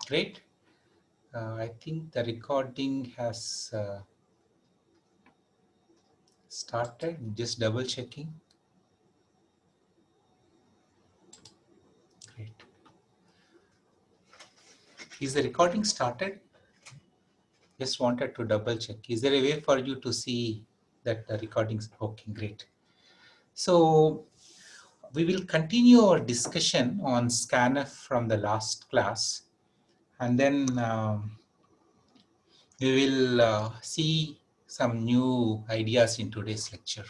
Great. I think the recording has started. Just double checking. Great. Is the recording started? Just wanted to double check. Is there a way for you to see that the recording's okay? Great. So we will continue our discussion on scanf from the last class, and then we will see some new ideas in today's lecture.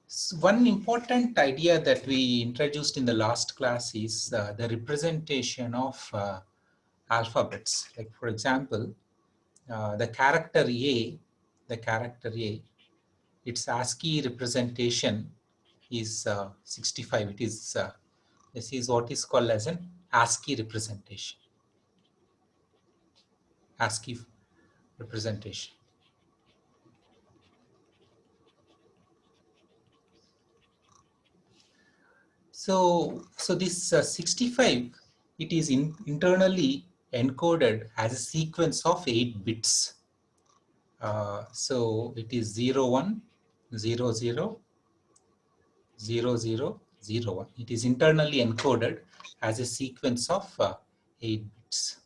So one important idea that we introduced in the last class is the representation of alphabets. Like for example, the character A, its ASCII representation is 65. It is this is what is called as an ASCII representation. ASCII representation. So this 65, it is internally encoded as a sequence of 8 bits. So it is 0, 1, 0, 0, 0, 0, 0, 1. It is internally encoded as a sequence of 8 bits.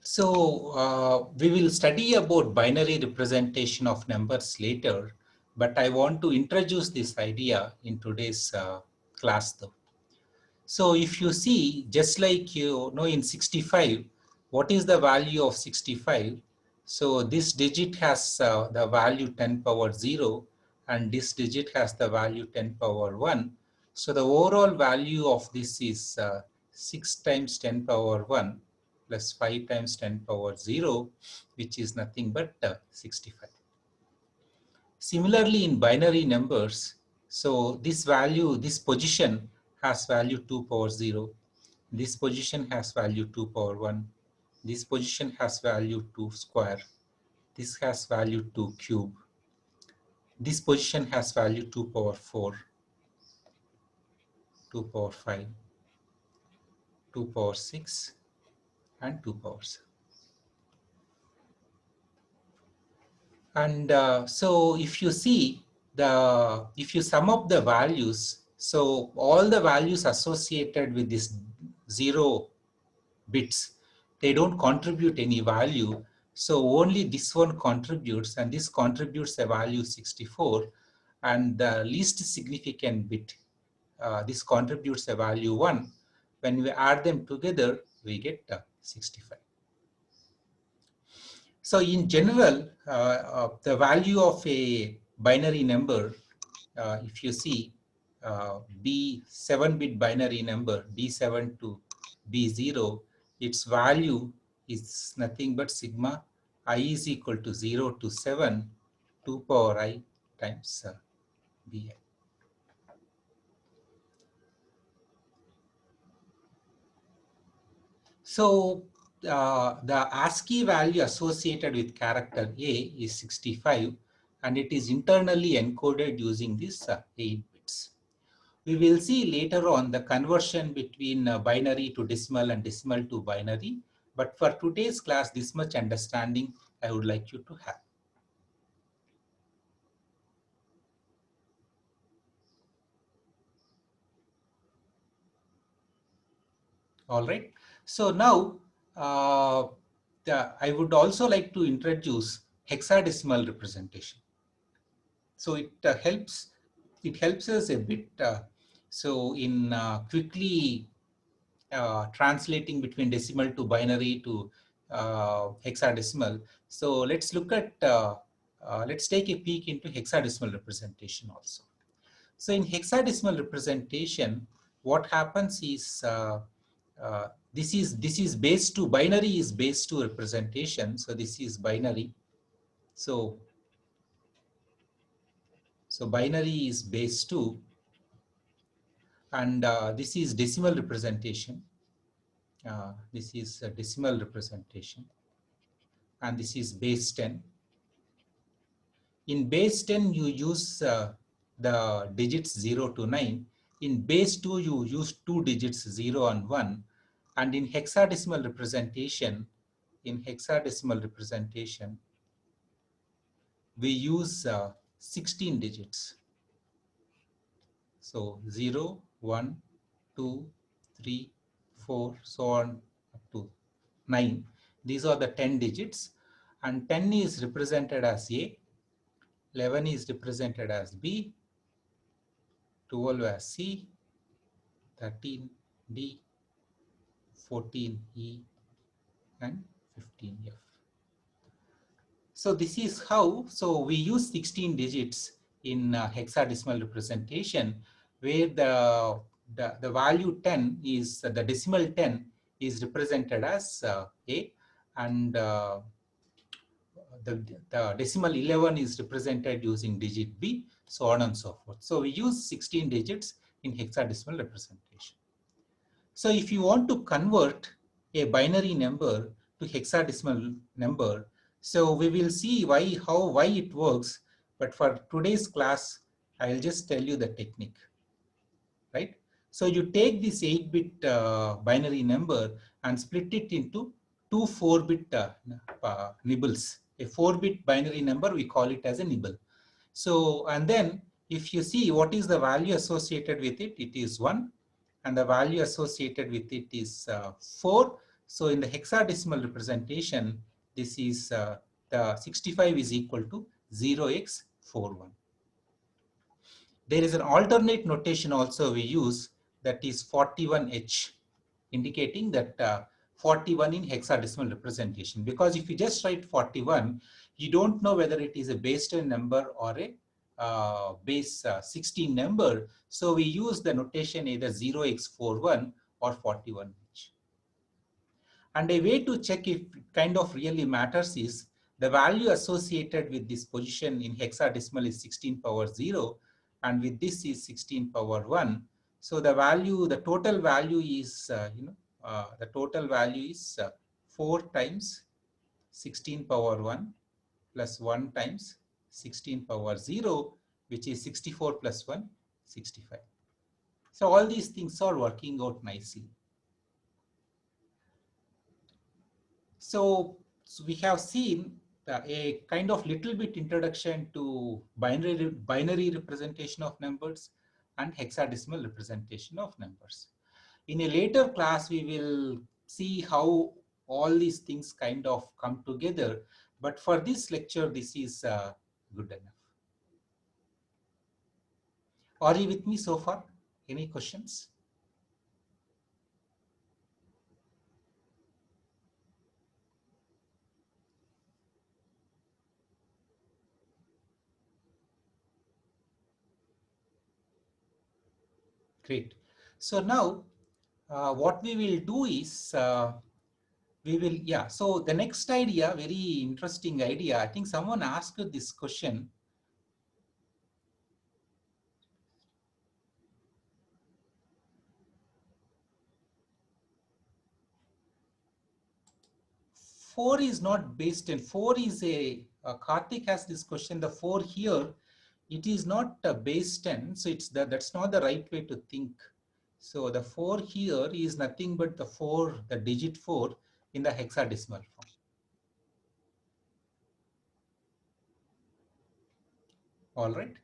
So we will study about binary representation of numbers later, but I want to introduce this idea in today's class though. So if you see, just like you know in 65, what is the value of 65? So this digit has the value 10 power 0, and this digit has the value 10 power 1. So the overall value of this is 6 times 10 power 1 plus 5 times 10 power 0, which is nothing but 65. Similarly, in binary numbers, so this value, this position has value 2 power 0. This position has value 2 power 1. This position has value 2 square. This has value 2 cube. This position has value 2 power 4, 2 power 5, 2 power 6, and 2 power 7. And so if you see if you sum up the values, so all the values associated with this 0 bits, they don't contribute any value. So only this one contributes, and this contributes a value 64, and the least significant bit, this contributes a value 1. When we add them together, we get 65. So in general, the value of a binary number, if you see B7-bit binary number, B7 to B0, its value is nothing but sigma I is equal to 0 to 7, 2 power I times Bi. So the ASCII value associated with character A is 65, and it is internally encoded using this 8 bits. We will see later on the conversion between binary to decimal and decimal to binary. But for today's class, this much understanding I would like you to have. All right. So now I would also like to introduce hexadecimal representation. So it helps us a bit. So in quickly translating between decimal to binary to hexadecimal. So let's look at let's take a peek into hexadecimal representation also. So in hexadecimal representation, what happens is this is base 2. Binary is base 2 representation. So this is binary. So binary is base 2, and this is decimal representation. This is a decimal representation, and this is base 10. In base 10, you use the digits 0 to 9. In base 2, you use 2 digits, 0 and 1. And in hexadecimal representation, we use 16 digits. So 0, 1, 2, 3, 4, so on up to 9. These are the 10 digits. And 10 is represented as A, 11 is represented as B, 12 as C, 13 D, 14 E, and 15 F. So this is how, so we use 16 digits in hexadecimal representation, where the value 10 is, the decimal 10 is represented as A, and the decimal 11 is represented using digit B, so on and so forth. So we use 16 digits in hexadecimal representation. So if you want to convert a binary number to hexadecimal number, so we will see why it works. But for today's class, I'll just tell you the technique, right? So you take this 8-bit binary number and split it into two 4-bit nibbles. A 4-bit binary number, we call it as a nibble. So, and then if you see what is the value associated with it, it is 1. And the value associated with it is 4. So in the hexadecimal representation, this is the 65 is equal to 0x41. There is an alternate notation also we use, that is 41H, indicating that 41 in hexadecimal representation. Because if you just write 41, you don't know whether it is a base 10 number or a base 16 number. So we use the notation either 0x41 or 41H. And a way to check if it kind of really matters is the value associated with this position in hexadecimal is 16 power 0, and with this is 16 power 1. So the value, the total value is, the total value is 4 times 16 power 1 plus 1 times 16 power 0, which is 64 plus 1, 65. So all these things are working out nicely. So we have seen a kind of little bit introduction to binary representation of numbers and hexadecimal representation of numbers. In a later class, we will see how all these things kind of come together. But for this lecture, this is good enough. Are you with me so far? Any questions? Great. So now what we will do is we will, yeah. So the next idea, very interesting idea. I think someone asked this question. Four is not based in, four is Karthik has this question, the 4 here, it is not a base 10. So it's that's not the right way to think. So the 4 here is nothing but the 4, the digit 4 in the hexadecimal form. All right.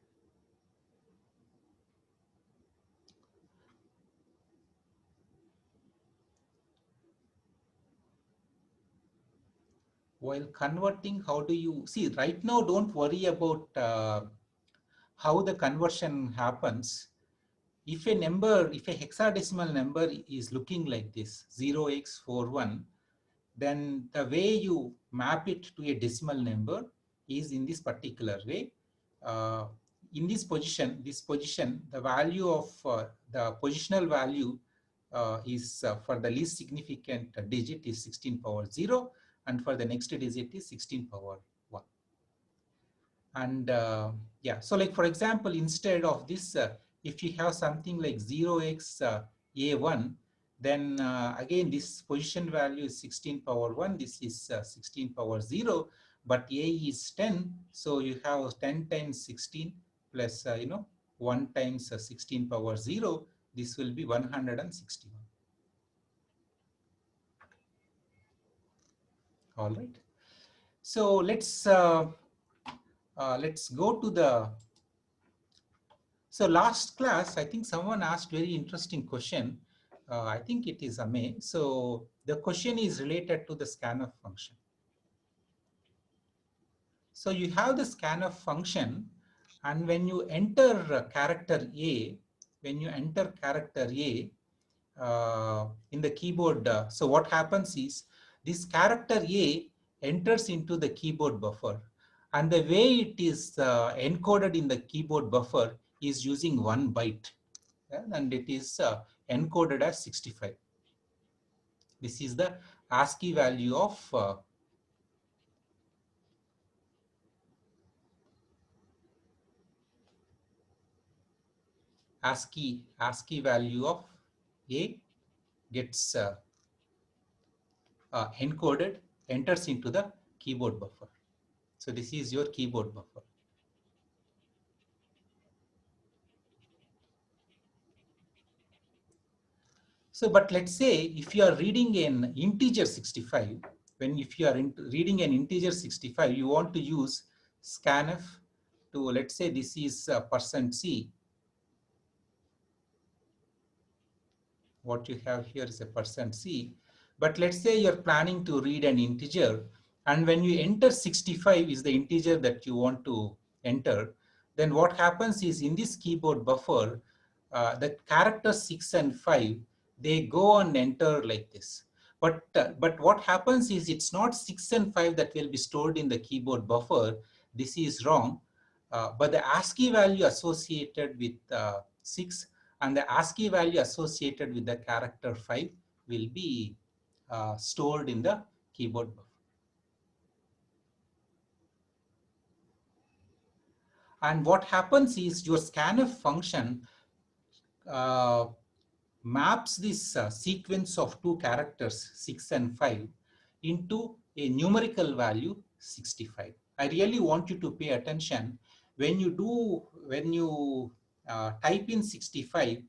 While converting, how do you see right now? Don't worry about how the conversion happens. If a number, if a hexadecimal number is looking like this, 0x41, then the way you map it to a decimal number is in this particular way. In this position, the value of the positional value is for the least significant digit is 16 power 0, and for the next digit is 16 power 1. And yeah, so like for example, instead of this, if you have something like 0x A1, then again this position value is 16 power 1, this is 16 power 0, but A is 10, so you have 10 times 16 plus 1 times 16 power 0, this will be 161. All right. So let's go to the. So last class, I think someone asked very interesting question. I think it is Ame. So the question is related to the scanf function. So you have the scanf function, and when you enter character A, in the keyboard, so what happens is this character A enters into the keyboard buffer, and the way it is encoded in the keyboard buffer is using 1 byte, and it is encoded as 65. This is the ASCII value of ASCII value of A gets encoded, enters into the keyboard buffer. So this is your keyboard buffer. So, but let's say if you are reading an integer 65, if you are reading an integer 65, you want to use scanf to, let's say this is %C. What you have here is a %C. But let's say you're planning to read an integer, and when you enter 65 is the integer that you want to enter, then what happens is in this keyboard buffer, the characters 6 and 5, they go and enter like this. But what happens is it's not 6 and 5 that will be stored in the keyboard buffer. This is wrong. But the ASCII value associated with 6 and the ASCII value associated with the character 5 will be stored in the keyboard buffer. And what happens is your scanf function maps this sequence of 2 characters 6 and 5 into a numerical value 65. I really want you to pay attention when you type in 65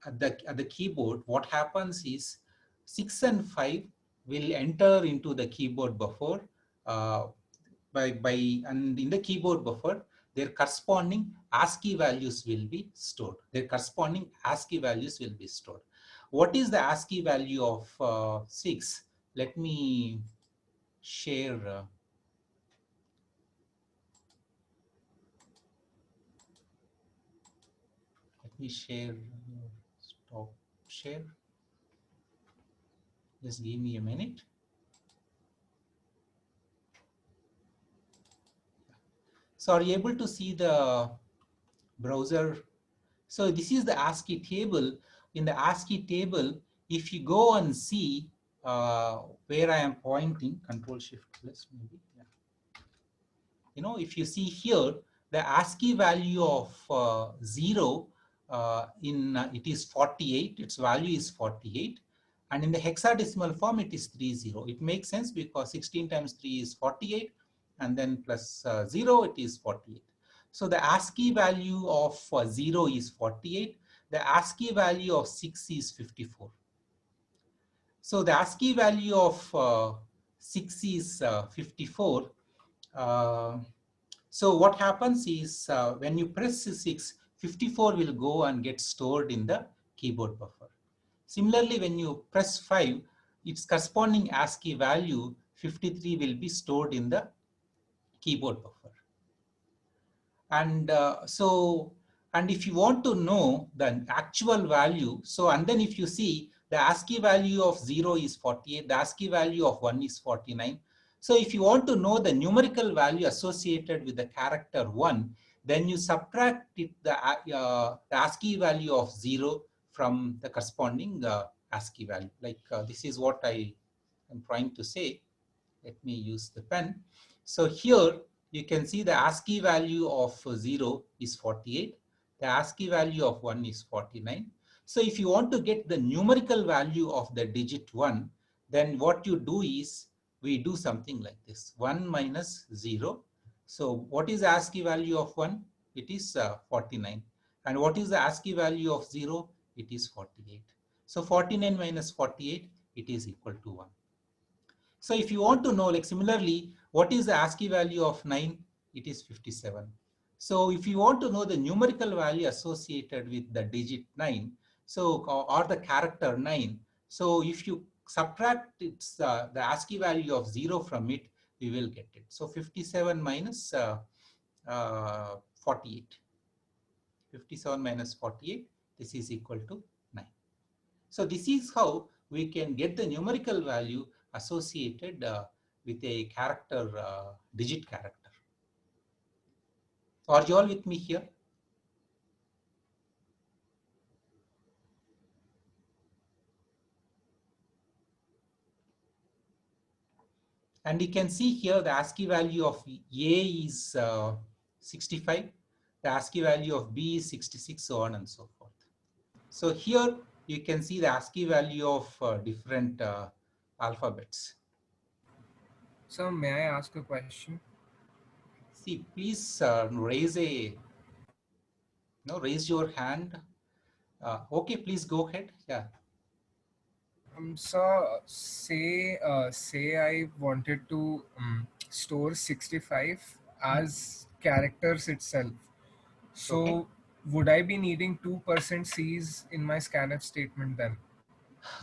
at the keyboard. What happens is 6 and 5 will enter into the keyboard buffer and in the keyboard buffer their corresponding ASCII values will be stored. What is the ASCII value of 6? Let me share. Stop share. Just give me a minute. So are you able to see the browser? So this is the ASCII table. In the ASCII table, if you go and see where I am pointing, Control Shift plus maybe. Yeah. If you see here, the ASCII value of 0 it is 48. Its value is 48. And in the hexadecimal form, it is 30. It makes sense because 16 times 3 is 48. And then plus 0, it is 48. So the ASCII value of 0 is 48. The ASCII value of 6 is 54. So the ASCII value of 6 is 54. So what happens is when you press 6, 54 will go and get stored in the keyboard buffer. Similarly, when you press 5, its corresponding ASCII value 53 will be stored in the keyboard buffer. And and if you want to know the actual value, and then if you see the ASCII value of 0 is 48, the ASCII value of 1 is 49. So if you want to know the numerical value associated with the character 1, then you subtract the ASCII value of 0 from the corresponding ASCII value. Like this is what I am trying to say. Let me use the pen. So here you can see the ASCII value of 0 is 48. The ASCII value of 1 is 49. So if you want to get the numerical value of the digit 1, then what you do is we do something like this: 1 minus 0. So what is the ASCII value of 1? It is 49. And what is the ASCII value of 0? It is 48. So 49 minus 48, it is equal to 1. So if you want to know, like similarly, what is the ASCII value of 9? It is 57. So if you want to know the numerical value associated with the digit 9, so or the character 9, so if you subtract the ASCII value of 0 from it, we will get it. So 57 minus 48. 57 minus 48, this is equal to 9. So this is how we can get the numerical value associated with a character, digit character. Are you all with me here? And you can see here the ASCII value of A is 65, the ASCII value of B is 66, so on and so forth. So here you can see the ASCII value of different alphabets. So may I ask a question? See, please raise your hand. Okay, please go ahead. Yeah. So say I wanted to store 65 as characters itself. Okay. So would I be needing 2% C's in my scanf statement then?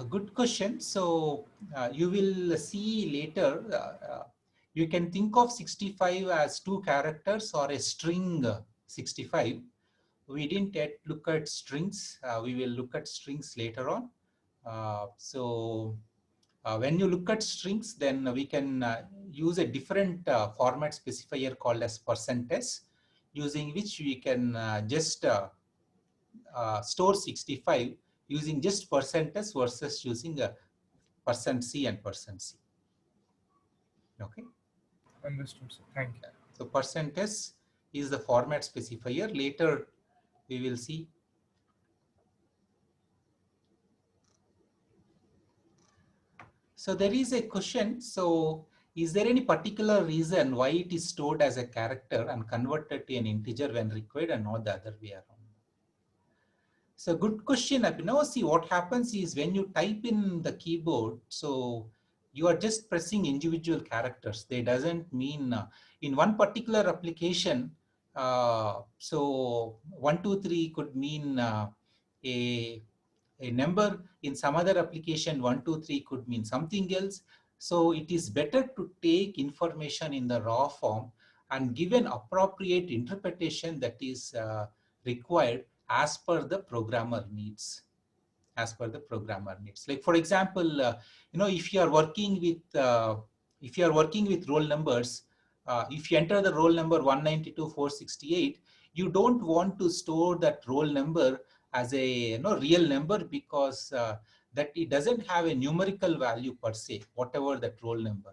Good question. So you will see later, you can think of 65 as two characters or a string 65. We didn't yet look at strings. We will look at strings later on. When you look at strings, then we can use a different format specifier called as %s, using which we can just store 65 using just %s versus using a %c and %c. Okay. Understood, sir. Thank you. So %s is the format specifier. Later we will see. So there is a question. So is there any particular reason why it is stored as a character and converted to an integer when required and not the other way around? So good question, Abhinav. See, what happens is when you type in the keyboard, so you are just pressing individual characters. They doesn't mean in one particular application. So 1, 2, 3 could mean a a number. In some other application, 1, 2, 3 could mean something else. So it is better to take information in the raw form and give an appropriate interpretation that is required as per the programmer needs. As per the programmer needs. Like for example, if you are working with roll numbers, if you enter the roll number 192,468, you don't want to store that roll number as a real number, because that it doesn't have a numerical value per se, whatever that roll number.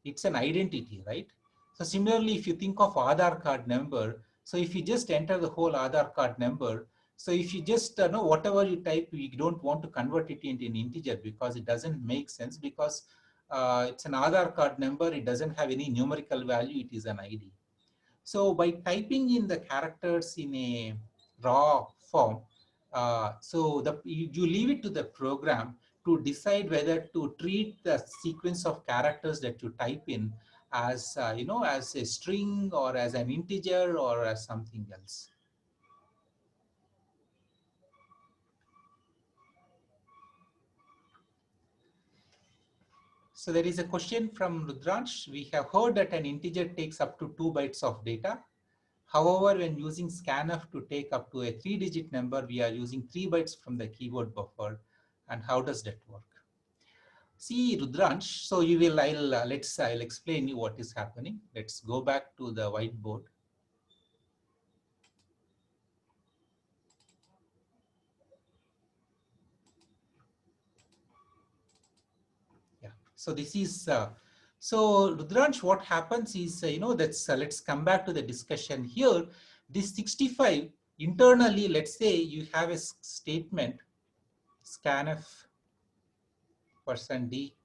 It's an identity, right? So similarly, if you think of Aadhaar card number, so if you just enter the whole Aadhaar card number, so if you just know whatever you type, you don't want to convert it into an integer because it doesn't make sense, because it's an Aadhaar card number, it doesn't have any numerical value, it is an ID. So by typing in the characters in a raw form, you leave it to the program to decide whether to treat the sequence of characters that you type in as as a string or as an integer or as something else. So there is a question from Rudransh. We have heard that an integer takes up to 2 bytes of data. However, when using scanf to take up to a 3-digit number, we are using 3 bytes from the keyboard buffer. And how does that work? See, Rudransh, so I'll explain you what is happening. Let's go back to the whiteboard. Yeah. So this is so Rudransh, what happens is let's come back to the discussion here. This 65 internally, let's say you have a statement scanf %d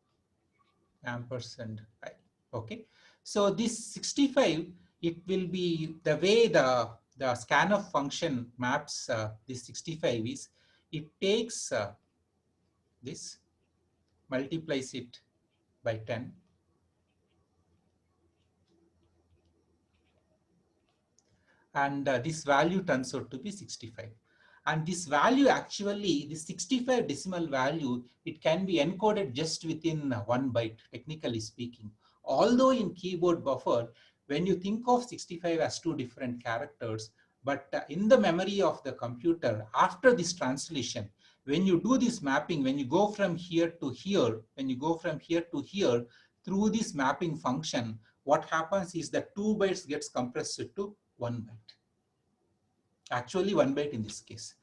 %i. Okay. So this 65, it will be the way the the scanf function maps this 65 is, it takes this, multiplies it by 10, and this value turns out to be 65. And this value actually, the 65 decimal value, it can be encoded just within 1 byte, technically speaking. Although in keyboard buffer, when you think of 65 as 2 different characters, but in the memory of the computer, after this translation, when you do this mapping, when you go from here to here, when you go from here to here, through this mapping function, what happens is that 2 bytes gets compressed to 1 byte. Actually 1 byte in this case.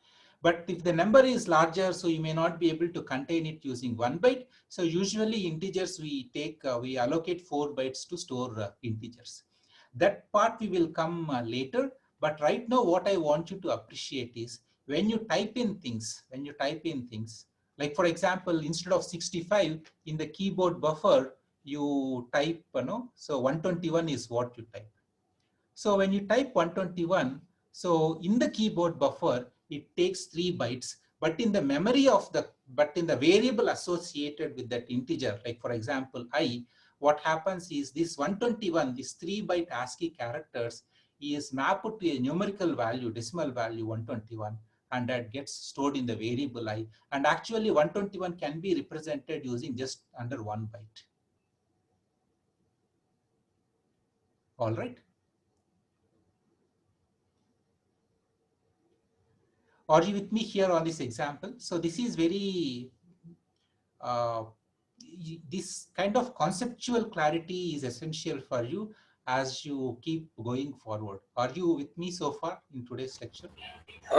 But if the number is larger, so you may not be able to contain it using 1 byte. So usually integers we take, we allocate 4 bytes to store integers. That part we will come later. But right now what I want you to appreciate is when you type in things, like for example, instead of 65 in the keyboard buffer, you type, so 121 is what you type. So when you type 121, so in the keyboard buffer, it takes 3 bytes, but in the memory of in the variable associated with that integer, like for example, I, what happens is this 121, this 3 byte ASCII characters is mapped to a numerical value, decimal value 121, and that gets stored in the variable I. And actually 121 can be represented using just under 1 byte. All right. Are you with me here on this example? So this is very, this kind of conceptual clarity is essential for you as you keep going forward. Are you with me so far in today's lecture?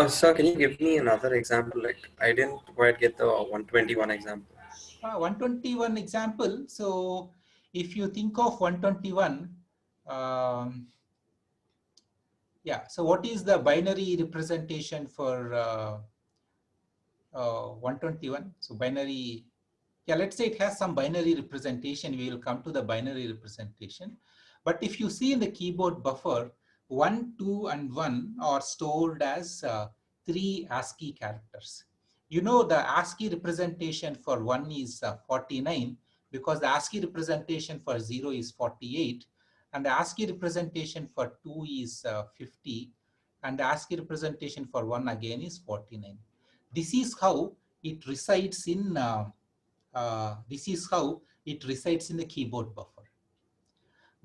Sir, can you give me another example? Like I didn't quite get the 121 example. 121 example. So if you think of 121, yeah. So what is the binary representation for 121? So binary, yeah, let's say it has some binary representation. We will come to the binary representation. But if you see in the keyboard buffer, 1, 2, and 1 are stored as 3 ASCII characters. You know the ASCII representation for 1 is 49 because the ASCII representation for 0 is 48 and the ASCII representation for 2 is 50 and the ASCII representation for 1 again is 49. This is how it resides in the keyboard buffer.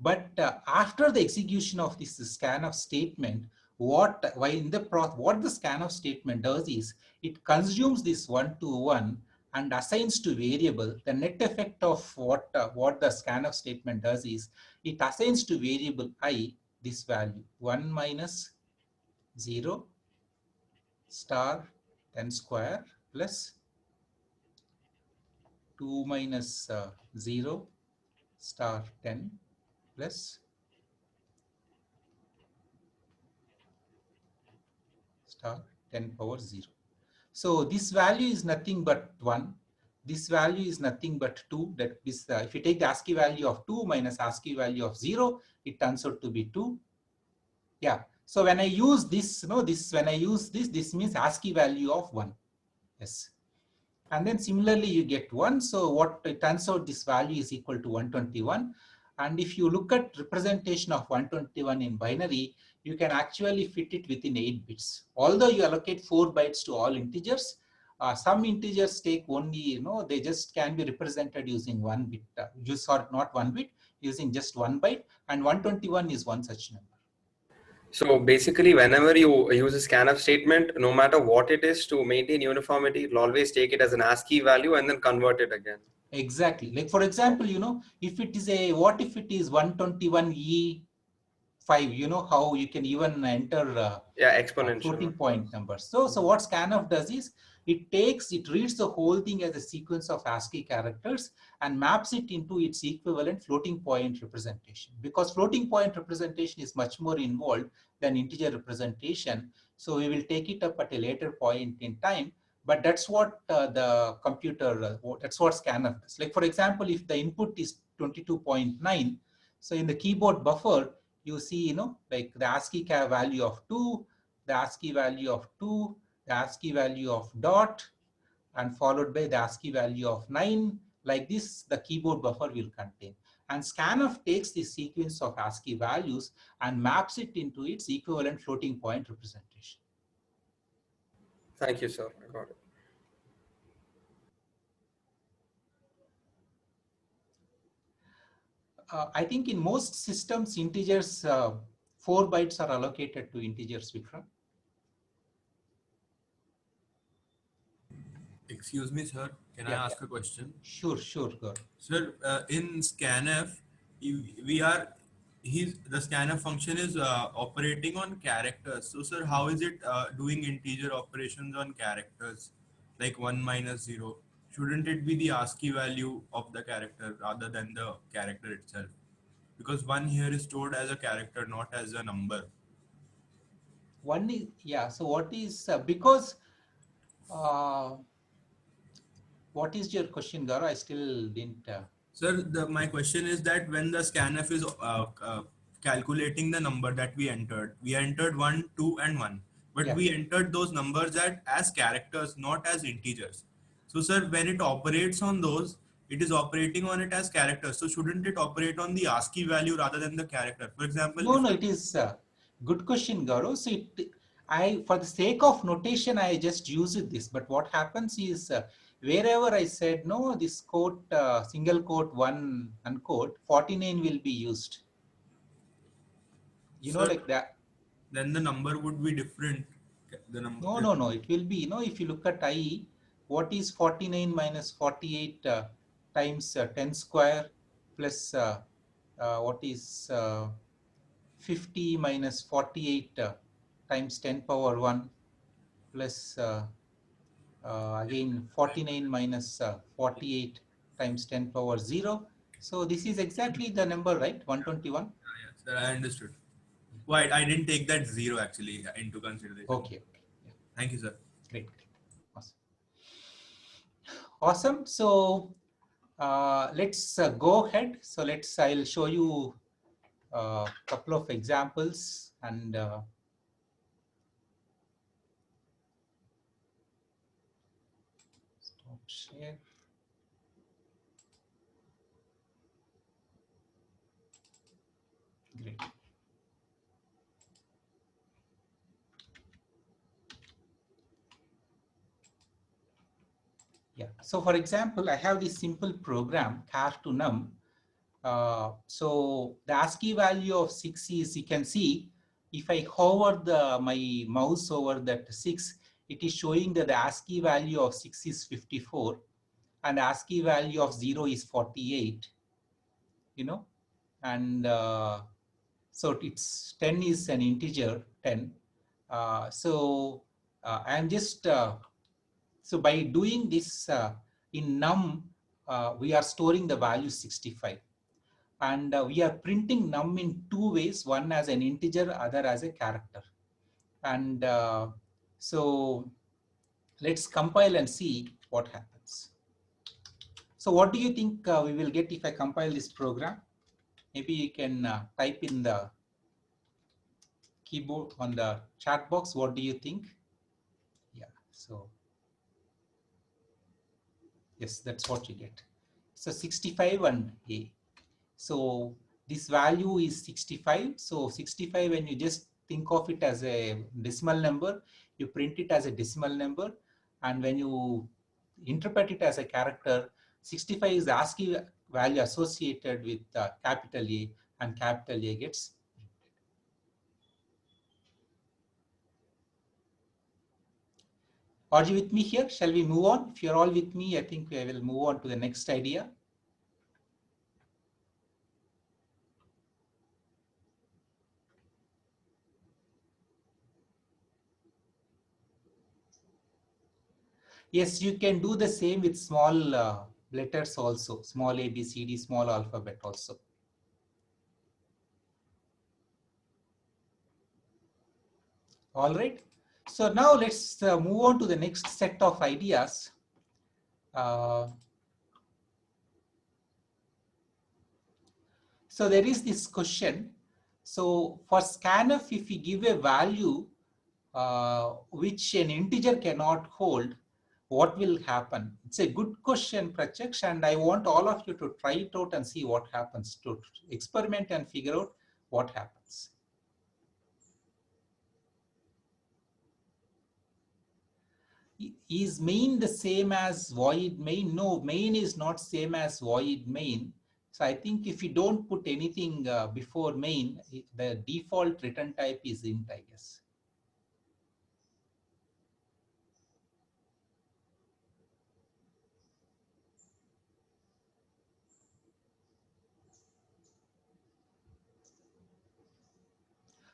But after the execution of this scanf statement, what the scanf statement does is it consumes this 121 and assigns to variable. The net effect of what the scanf statement does is it assigns to variable I this value 1 minus 0 star 10 square plus 2 minus 0 star 10 plus star 10 power 0. So this value is nothing but 1. This value is nothing but 2. That is, if you take the ASCII value of 2 minus ASCII value of 0, it turns out to be 2. Yeah. So when I use this, this means ASCII value of 1. Yes. And then similarly, you get 1. So what it turns out, this value is equal to 121. And if you look at representation of 121 in binary, you can actually fit it within 8 bits. Although you allocate 4 bytes to all integers, some integers take only, they just can be represented using 1 bit, not 1 bit, using just 1 byte. And 121 is one such number. So basically, whenever you use a scanf statement, no matter what it is, to maintain uniformity, it'll always take it as an ASCII value and then convert it again. Exactly. Like for example, if it is what if it is 121E5, how you can even enter exponential floating point numbers. So what scanf does is it reads the whole thing as a sequence of ASCII characters and maps it into its equivalent floating point representation, because floating point representation is much more involved than integer representation. So we will take it up at a later point in time. But that's what the computer, that's what scanf does. Like for example, if the input is 22.9, so in the keyboard buffer, you see, like the ASCII value of 2, the ASCII value of 2, the ASCII value of dot, and followed by the ASCII value of 9. Like this, the keyboard buffer will contain. And scanf takes this sequence of ASCII values and maps it into its equivalent floating point representation. Thank you, sir. I got it. I think in most systems, integers, 4 bytes are allocated to integers, Vikram. Excuse me, sir. Can I ask a question? Sure, go. Sir, in scanf, the scanf function is operating on characters. So, sir, how is it doing integer operations on characters, like 1 minus 0? Shouldn't it be the ASCII value of the character rather than the character itself? Because 1 here is stored as a character, not as a number. One is, yeah, so what is, because, what is your question, Gaurav? I still didn't. Sir, my question is that when the scanf is calculating the number that we entered 1, 2, and 1, but we entered those numbers as characters, not as integers. So, sir, when it operates on those, it is operating on it as characters. So, shouldn't it operate on the ASCII value rather than the character? For example, No, it is good question, Gaurav. So for the sake of notation, I just used this. But what happens is wherever I said no, this quote, single quote 1 unquote, 49 will be used. You know, like that. Then the number would be different. The number. No. It will be, if you look at IE, what is 49 minus 48 times 10 square plus what is 50 minus 48 times 10 power 1 plus again 49 minus 48 times 10 power 0. So this is exactly the number, right? 121. Yes, sir, I understood. Why I didn't take that 0 actually into consideration. Okay. Yeah. Thank you, sir. Great. Awesome. So let's go ahead. So I'll show you a couple of examples and stop share. Great. Yeah. So for example, I have this simple program char to num. So the ASCII value of 6 is, you can see, if I hover my mouse over that 6, it is showing that the ASCII value of 6 is 54 and ASCII value of 0 is 48, and so it's 10 is an integer 10. I'm just, so by doing this in num, we are storing the value 65. And we are printing num in 2 ways, one as an integer, other as a character. And so let's compile and see what happens. So what do you think we will get if I compile this program? Maybe you can type in the keyboard on the chat box. What do you think? Yeah, so yes, that's what you get. So 65 and A. So this value is 65. So 65, when you just think of it as a decimal number, you print it as a decimal number. And when you interpret it as a character, 65 is the ASCII value associated with capital A, and capital A gets printed. Are you with me here? Shall we move on? If you're all with me, I think we will move on to the next idea. Yes, you can do the same with small letters also, small a, b, c, d, small alphabet also. All right. So now let's move on to the next set of ideas. So there is this question. So for scanf, if we give a value which an integer cannot hold, what will happen? It's a good question, Pratyaksh, and I want all of you to try it out and see what happens, to experiment and figure out what happens. Is main the same as void main? No, main is not same as void main. So I think if you don't put anything before main, the default return type is int, I guess.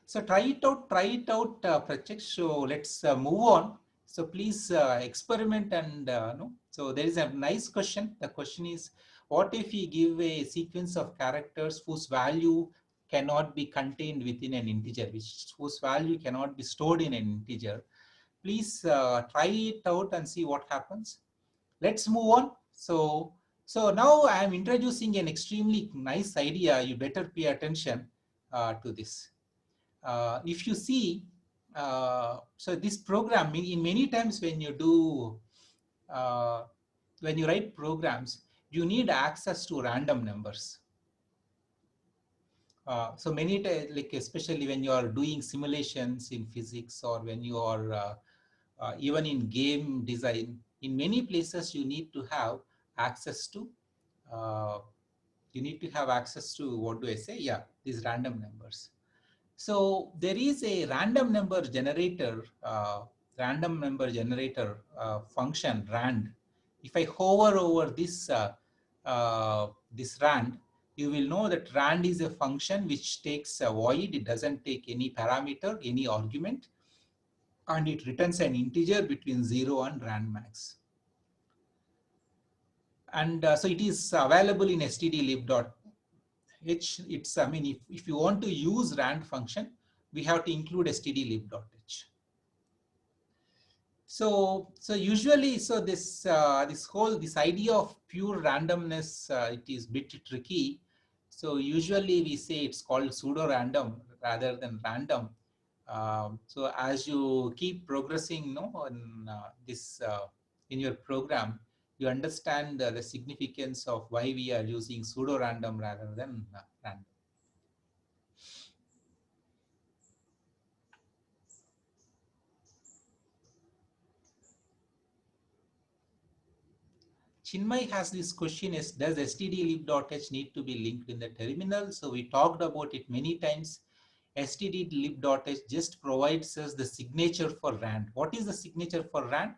So try it out, Pratyaksh. So let's move on. So please experiment and no. So there is a nice question. The question is, what if we give a sequence of characters whose value cannot be contained within an integer, whose value cannot be stored in an integer? Please try it out and see what happens. Let's move on. So now I am introducing an extremely nice idea. You better pay attention to this. If you see, so this program, in many times when you do, when you write programs, you need access to random numbers. So many times, like especially when you are doing simulations in physics, or when you are even in game design, in many places you need to have access to, what do I say? Yeah, these random numbers. So there is a random number generator function rand. If I hover over this this rand, you will know that rand is a function which takes a void. It doesn't take any parameter, any argument, and it returns an integer between 0 and rand max. And so it is available in stdlib.h. It's, I mean, if you want to use rand function, we have to include stdlib.h. So usually, so this idea of pure randomness, it is a bit tricky. So usually we say it's called pseudo random rather than random. So as you keep progressing, on this in your program, you understand the significance of why we are using pseudo random rather than random. Chinmay has this question: is does stdlib.h need to be linked in the terminal? So we talked about it many times. stdlib.h just provides us the signature for rand. What is the signature for rand?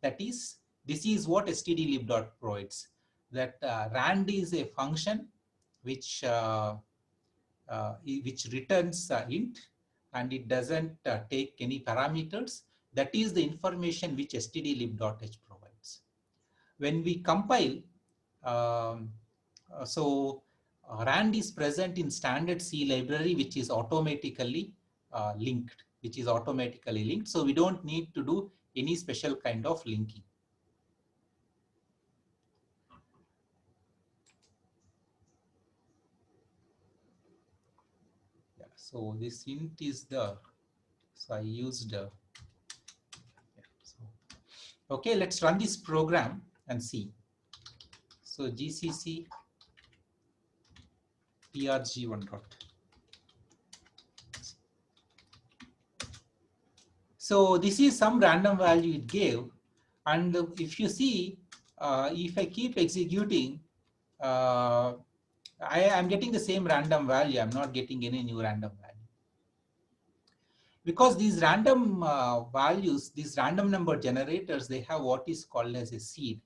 That is, this is what stdlib.h provides. That rand is a function which returns int, and it doesn't take any parameters. That is the information which stdlib.h provides. When we compile, rand is present in standard C library, which is automatically linked, So we don't need to do any special kind of linking. Yeah, so this int is the, so I used, okay, let's run this program and see. So GCC prg1 dot. So this is some random value it gave, and if you see, if I keep executing, I am getting the same random value. I'm not getting any new random value. Because these random values, these random number generators, they have what is called as a seed.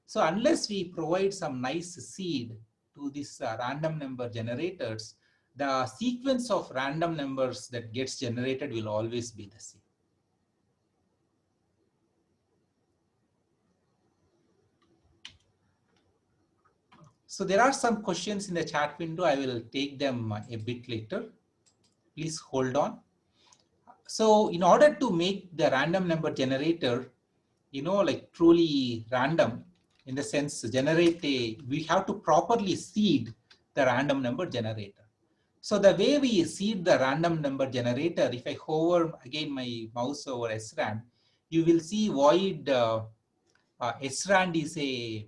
So unless we provide some nice seed to these random number generators, the sequence of random numbers that gets generated will always be the same. So there are some questions in the chat window. I will take them a bit later. Please hold on. So in order to make the random number generator, like truly random, in the sense we have to properly seed the random number generator. So the way we seed the random number generator, if I hover again my mouse over srand, you will see void srand is a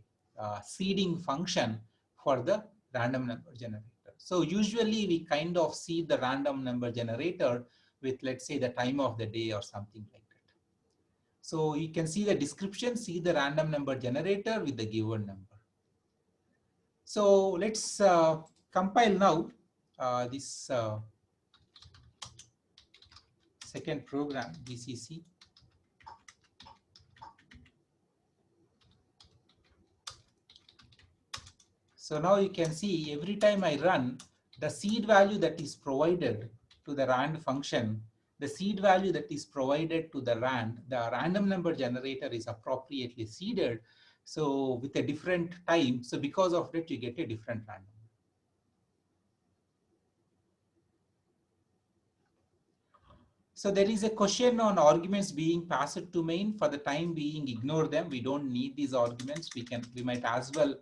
seeding function for the random number generator. So usually we kind of seed the random number generator with, let's say, the time of the day or something like that. So you can see the description, see the random number generator with the given number. So let's compile now this second program, GCC. So now you can see every time I run, the seed value that is provided to the rand function, the seed value that is provided to the random number generator is appropriately seeded. So with a different time, so because of that, you get a different random. So there is a question on arguments being passed to main. For the time being, ignore them. We don't need these arguments. We might as well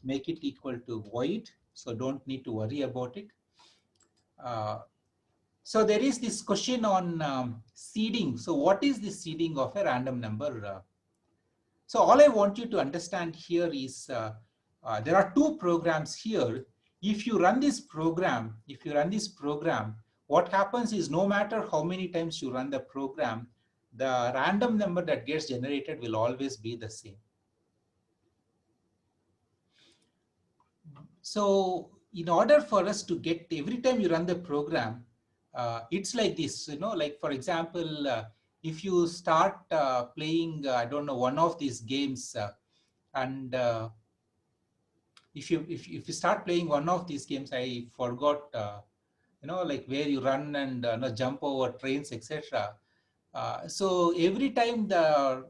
make it equal to void. So don't need to worry about it. So there is this question on seeding. So what is the seeding of a random number? So all I want you to understand here is there are two programs here. If you run this program, what happens is no matter how many times you run the program, the random number that gets generated will always be the same. So in order for us to get, every time you run the program, it's like this, like for example, if you start playing, I don't know, one of these games, and if you start playing one of these games, I forgot, like where you run and jump over trains, etc. So every time the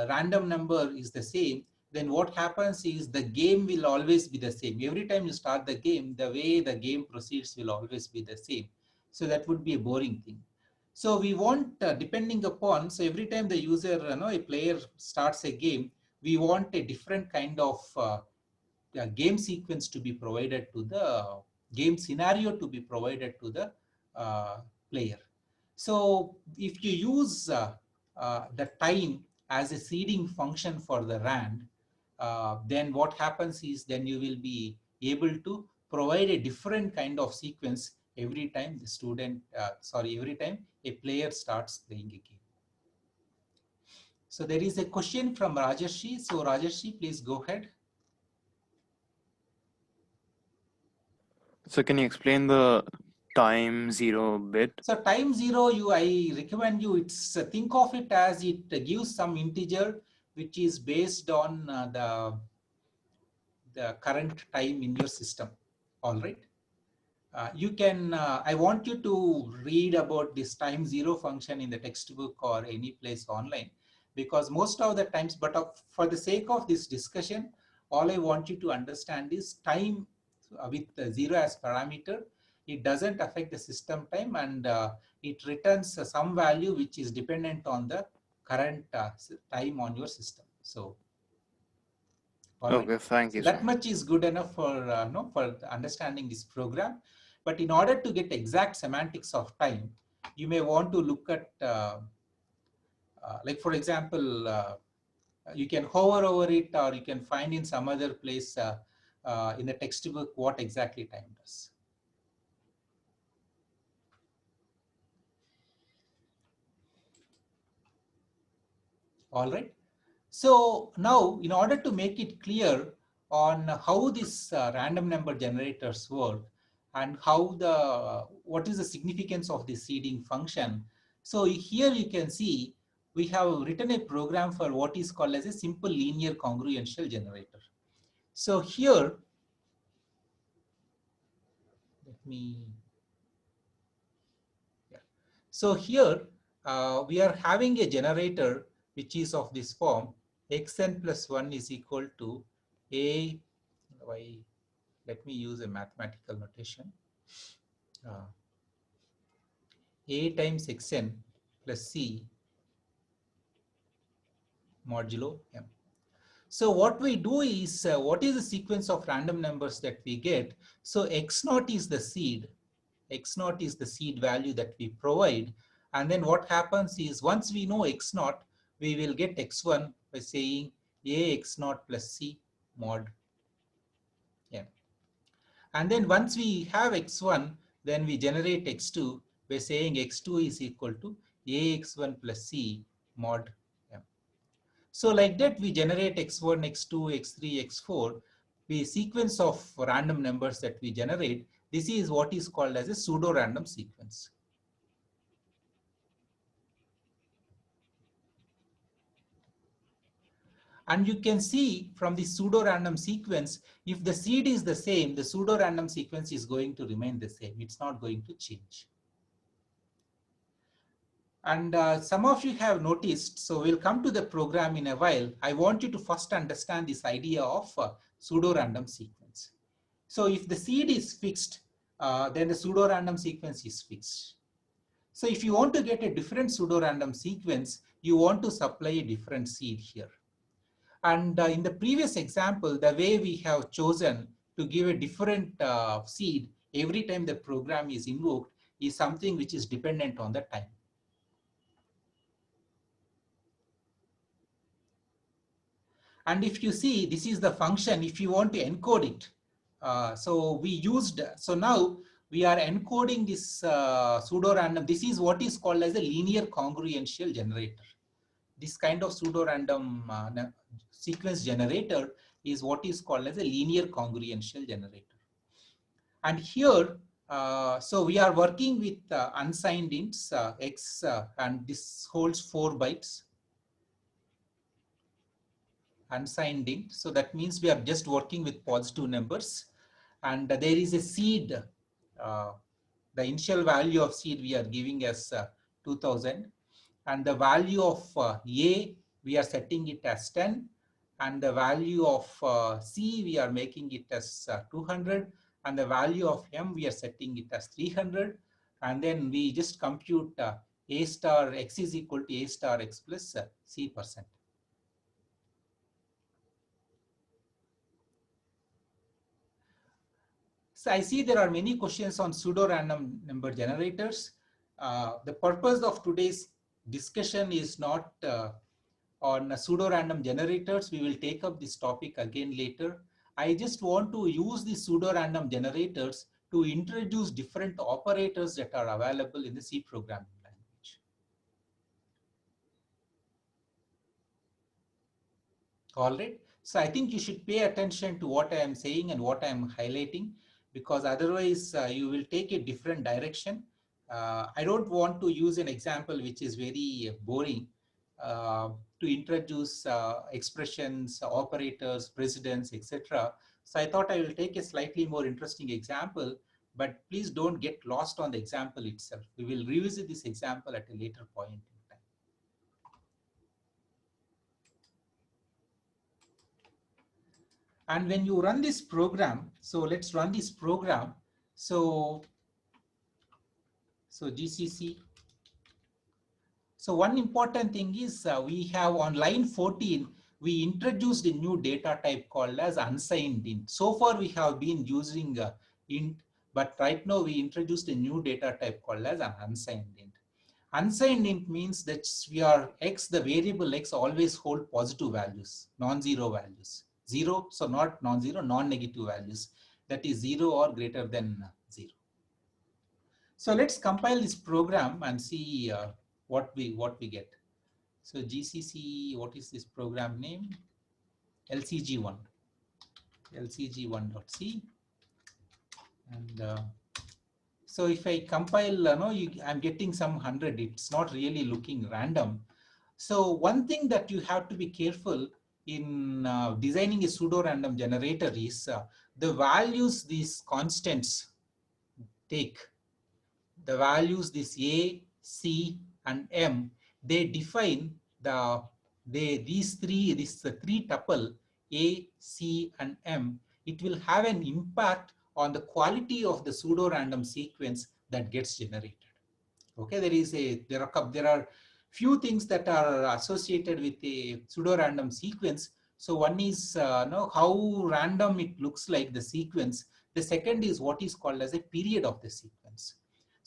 random number is the same, then what happens is the game will always be the same. Every time you start the game, the way the game proceeds will always be the same. So that would be a boring thing. So we want, depending upon, so every time the user, a player starts a game, we want a different kind of game sequence to be provided to the game scenario to be provided to the player. So if you use the time as a seeding function for the rand, then what happens is then you will be able to provide a different kind of sequence every time the student, every time a player starts playing a game. So there is a question from Rajarshi. So Rajarshi, please go ahead. So can you explain the time zero bit? So time zero, I recommend you, think of it as it gives some integer which is based on the current time in your system. All right. You can, I want you to read about this time zero function in the textbook or any place online, because most of the times, but for the sake of this discussion, all I want you to understand is time with zero as parameter. It doesn't affect the system time, and it returns some value which is dependent on the current time on your system. So, okay, right. Thank you. So that much is good enough for for understanding this program. But in order to get exact semantics of time, you may want to look at, like for example, you can hover over it, or you can find in some other place in the textbook what exactly time does. All right. So now, in order to make it clear on how this random number generators work and how what is the significance of the seeding function. So here you can see we have written a program for what is called as a simple linear congruential generator. So here, So here we are having a generator which is of this form: xn plus 1 is equal to a, let me use a mathematical notation, a times xn plus c modulo m. So what we do is, what is the sequence of random numbers that we get? So x naught is the seed, X naught is the seed value that we provide. And then what happens is once we know X naught, we will get X1 by saying A X naught plus C mod M. And then once we have X1, then we generate X2 by saying X2 is equal to AX1 plus C mod M. So like that, we generate X1, X2, X3, X4, the sequence of random numbers that we generate. This is what is called as a pseudo-random sequence. And you can see from the pseudo-random sequence, if the seed is the same, the pseudo-random sequence is going to remain the same. It's not going to change. And some of you have noticed, so we'll come to the program in a while. I want you to first understand this idea of pseudo-random sequence. So if the seed is fixed, then the pseudo-random sequence is fixed. So if you want to get a different pseudo-random sequence, you want to supply a different seed here. And in the previous example, the way we have chosen to give a different seed every time the program is invoked is something which is dependent on the time. And if you see, this is the function, if you want to encode it. So now we are encoding this pseudo-random. This is what is called as a linear congruential generator. This kind of pseudo-random sequence generator is what is called as a linear congruential generator. And here, so we are working with unsigned ints X, and this holds 4 bytes. Unsigned int. So that means we are just working with positive numbers. And there is a seed. The initial value of seed we are giving as 2000. And the value of A, we are setting it as 10. And the value of C, we are making it as 200. And the value of M, we are setting it as 300. And then we just compute A star X is equal to A star X plus C%. So I see there are many questions on pseudo-random number generators. The purpose of today's discussion is not on pseudo-random generators. We will take up this topic again later. I just want to use the pseudo-random generators to introduce different operators that are available in the C programming language. All right. So I think you should pay attention to what I am saying and what I am highlighting, because otherwise you will take a different direction. I don't want to use an example which is very boring to introduce expressions, operators, precedents, etc. So I thought I will take a slightly more interesting example, but please don't get lost on the example itself. We will revisit this example at a later point in time. And when you run this program, so let's run this program. So GCC. So one important thing is we have on line 14, we introduced a new data type called as unsigned int. So far we have been using int, but right now we introduced a new data type called as an unsigned int. Unsigned int means that we are X, the variable X always hold positive values, non-zero values. 0, so not non-zero, non-negative values. That is 0 or greater than 0. So let's compile this program and see what we get. So GCC, what is this program name? LCG1. LCG1.c. And so if I compile, I'm getting some 100. It's not really looking random. So one thing that you have to be careful in designing a pseudo-random generator is the values these constants take, the values this A, C, and M, they define these three tuple A, C, and M. It will have an impact on the quality of the pseudo-random sequence that gets generated. Okay, there are few things that are associated with a pseudo-random sequence. So one is how random it looks like, the sequence. The second is what is called as a period of the sequence.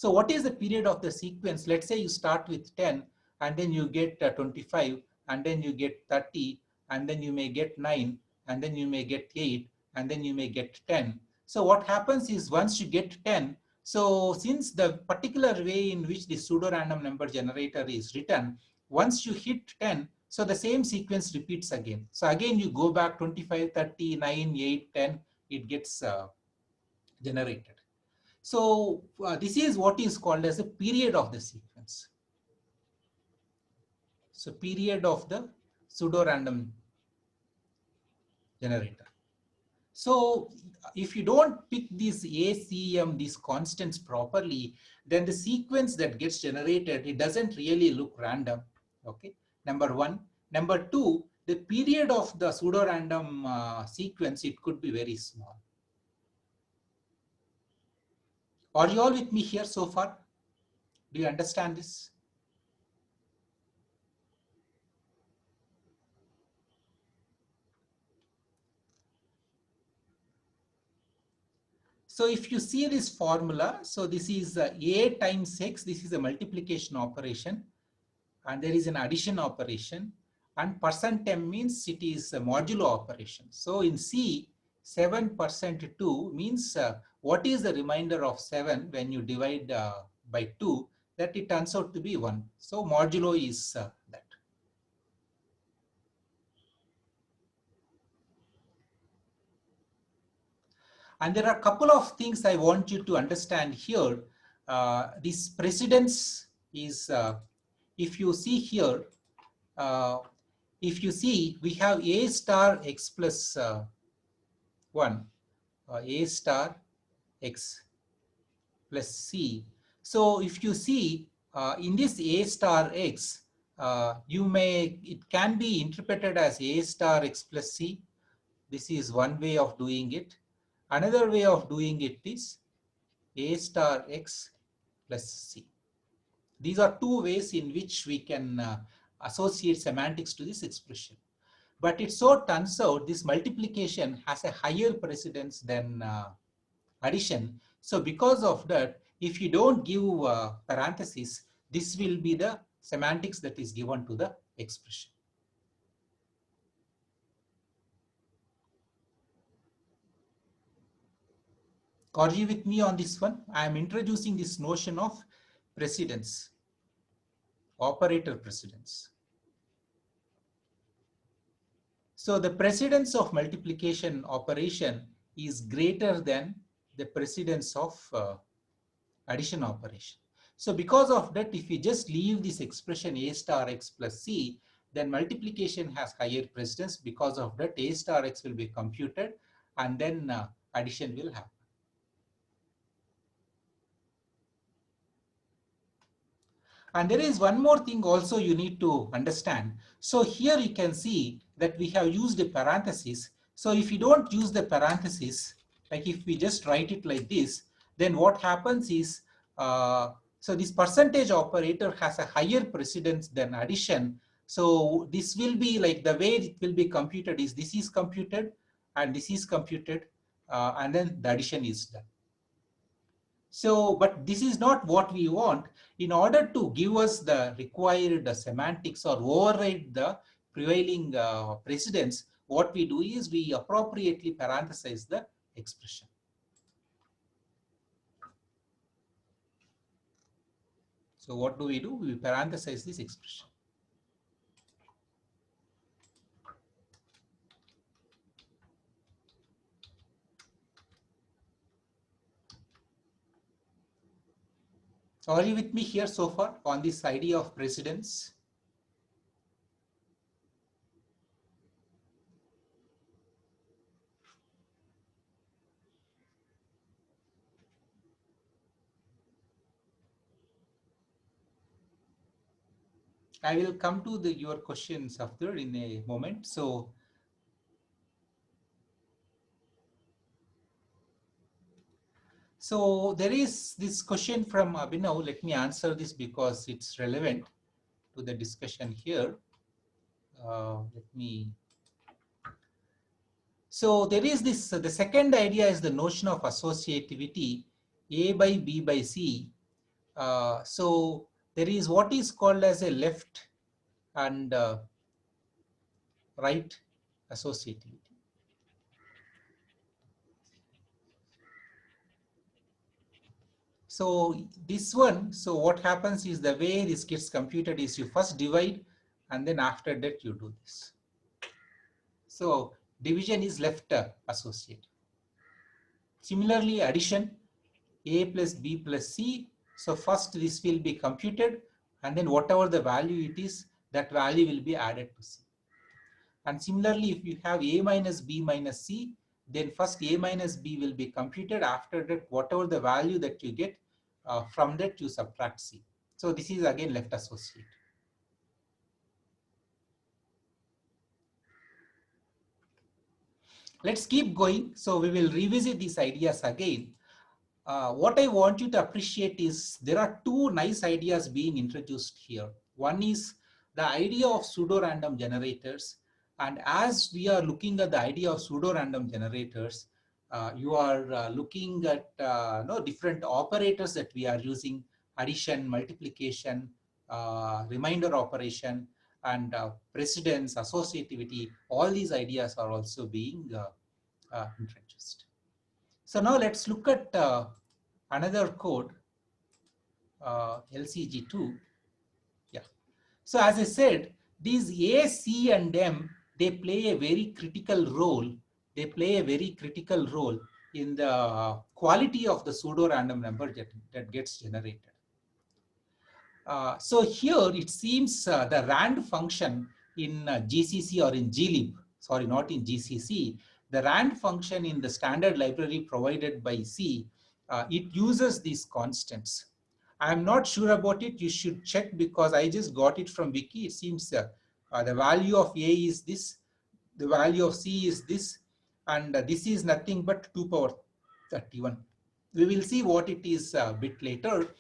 So what is the period of the sequence? Let's say you start with 10 and then you get 25 and then you get 30 and then you may get 9 and then you may get 8 and then you may get 10. So what happens is once you get 10, so since the particular way in which the pseudo-random number generator is written, once you hit 10, so the same sequence repeats again. So again you go back 25, 30, 9, 8, 10, it gets generated. So this is what is called as a period of the sequence. So period of the pseudo-random generator. So if you don't pick these ACM, these constants properly, then the sequence that gets generated, it doesn't really look random. Okay, number one. Number two, the period of the pseudo-random sequence, it could be very small. Are you all with me here so far? Do you understand this? So if you see this formula, so this is A times X, this is a multiplication operation, and there is an addition operation, and percent m means it is a modulo operation. So in C, 7% 2 means what is the remainder of 7 when you divide by 2, that it turns out to be 1. So modulo is that. And there are a couple of things I want you to understand here. This precedence is, if you see here, if you see, we have A star X plus 1, A star X plus C. So if you see in this A star X, it can be interpreted as A star X plus C. This is one way of doing it. Another way of doing it is A star X plus C. These are two ways in which we can associate semantics to this expression. But it so turns out this multiplication has a higher precedence than addition. So because of that, if you don't give parentheses, this will be the semantics that is given to the expression. Are you with me on this one? I am introducing this notion of precedence, operator precedence. So the precedence of multiplication operation is greater than the precedence of addition operation. So because of that, if we just leave this expression A star X plus C, then multiplication has higher precedence. Because of that, A star X will be computed and then addition will happen. And there is one more thing also you need to understand. So here you can see that we have used a parenthesis. So if you don't use the parenthesis, like if we just write it like this, then what happens is, so this percentage operator has a higher precedence than addition. So this will be like the way it will be computed is this is computed and this is computed and then the addition is done. So, but this is not what we want. In order to give us the required semantics or override the prevailing precedence, what we do is we appropriately parenthesize the expression. So what do? We parenthesize this expression. Are you with me here so far on this idea of precedence? I will come to your questions after in a moment. So there is this question from Abhinav. Let me answer this because it's relevant to the discussion here. So there is this, the second idea is the notion of associativity, A by B by C. So there is what is called as a left and right associativity. So this one, so what happens is the way this gets computed is you first divide and then after that you do this. So division is left associative. Similarly, addition, A plus B plus C. So first this will be computed and then whatever the value it is, that value will be added to C. And similarly, if you have A minus B minus C, then first A minus B will be computed. After that, whatever the value that you get, from that you subtract C. So this is again left associative. Let's keep going. So we will revisit these ideas again. What I want you to appreciate is there are two nice ideas being introduced here. One is the idea of pseudo-random generators. And as we are looking at the idea of pseudo-random generators, you are looking at different operators that we are using: addition, multiplication, remainder operation, and precedence, associativity. All these ideas are also being introduced. So now let's look at another code, LCG2. Yeah. So as I said, these A, C, and M, they play a very critical role. They play a very critical role in the quality of the pseudo-random number that gets generated. So here it seems the rand function in GCC or in glib, sorry, not in GCC, the rand function in the standard library provided by C, it uses these constants. I'm not sure about it. You should check because I just got it from Wiki. It seems the value of A is this, the value of C is this, and this is nothing but 2 power 31. We will see what it is a bit later.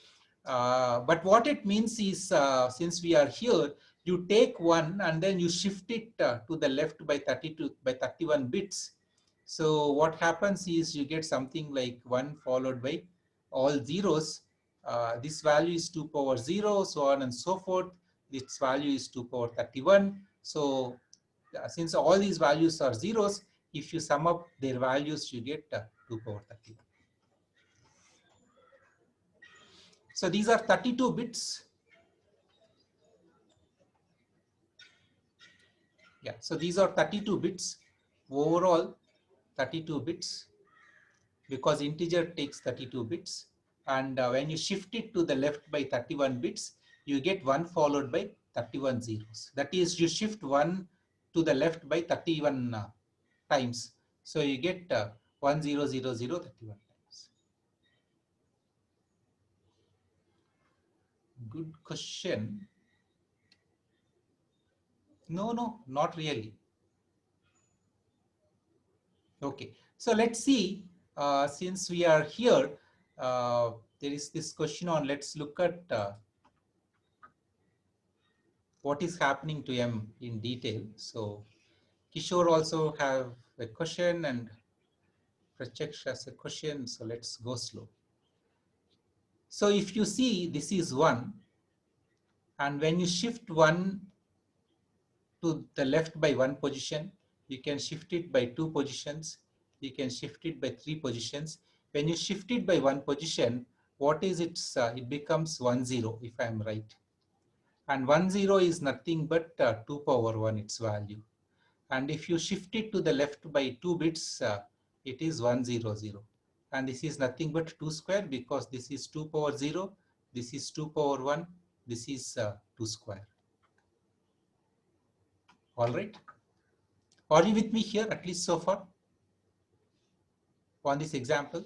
But what it means is, since we are here, you take one and then you shift it to the left by 31 bits. So what happens is you get something like 1 followed by all zeros. This value is 2 power 0, so on and so forth. This value is 2 power 31. So since all these values are zeros, if you sum up their values, you get 2 power 31. So these are 32 bits. Yeah, so these are 32 bits, overall 32 bits, because integer takes 32 bits. And when you shift it to the left by 31 bits, you get 1 followed by 31 zeros. That is, you shift 1 to the left by 31 times. So you get 1 0 0 0 31 times. Good question. No, not really. Okay, so let's see, since we are here, there is this question on, let's look at what is happening to M in detail. So Kishore also have a question and Pratyaksh has a question. So let's go slow. So if you see, this is 1. And when you shift 1 to the left by 1 position, you can shift it by 2 positions. You can shift it by 3 positions. When you shift it by 1 position, what is it? It becomes 1 0 if I'm right. And 1 0 is nothing but 2 power 1, its value. And if you shift it to the left by 2 bits, it is 1 0 0. And this is nothing but 2 square because this is 2 power 0, this is 2 power 1, this is 2 square. All right. Are you with me here, at least so far, on this example?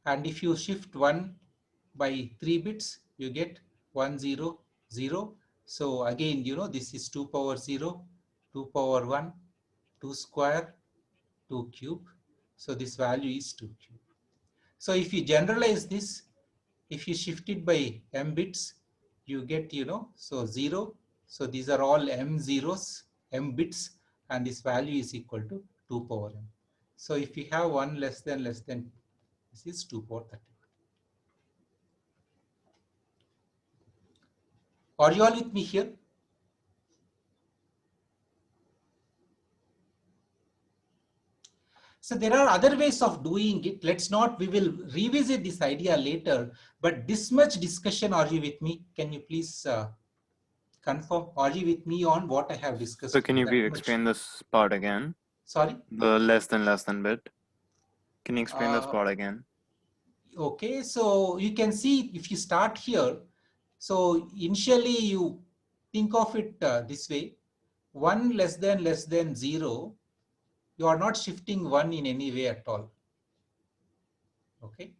And if you shift 1 by 3 bits, you get 1 0 0. So again, this is 2 power 0, 2 power 1, 2 square, 2 cube. So this value is 2 cube. So if you generalize this, if you shift it by m bits, you get, so 0. So these are all m zeros, m bits, and this value is equal to 2 power m. So if you have 1 less than, this is 2 power 31. Are you all with me here? So there are other ways of doing it. We will revisit this idea later, but this much discussion, are you with me? Can you please confirm? Are you with me on what I have discussed? So can you that much? explain this part again? Sorry? The less than bit. Can you explain this part again? Okay, so you can see if you start here, so initially you think of it this way, 1 less than 0, you are not shifting 1 in any way at all. Okay.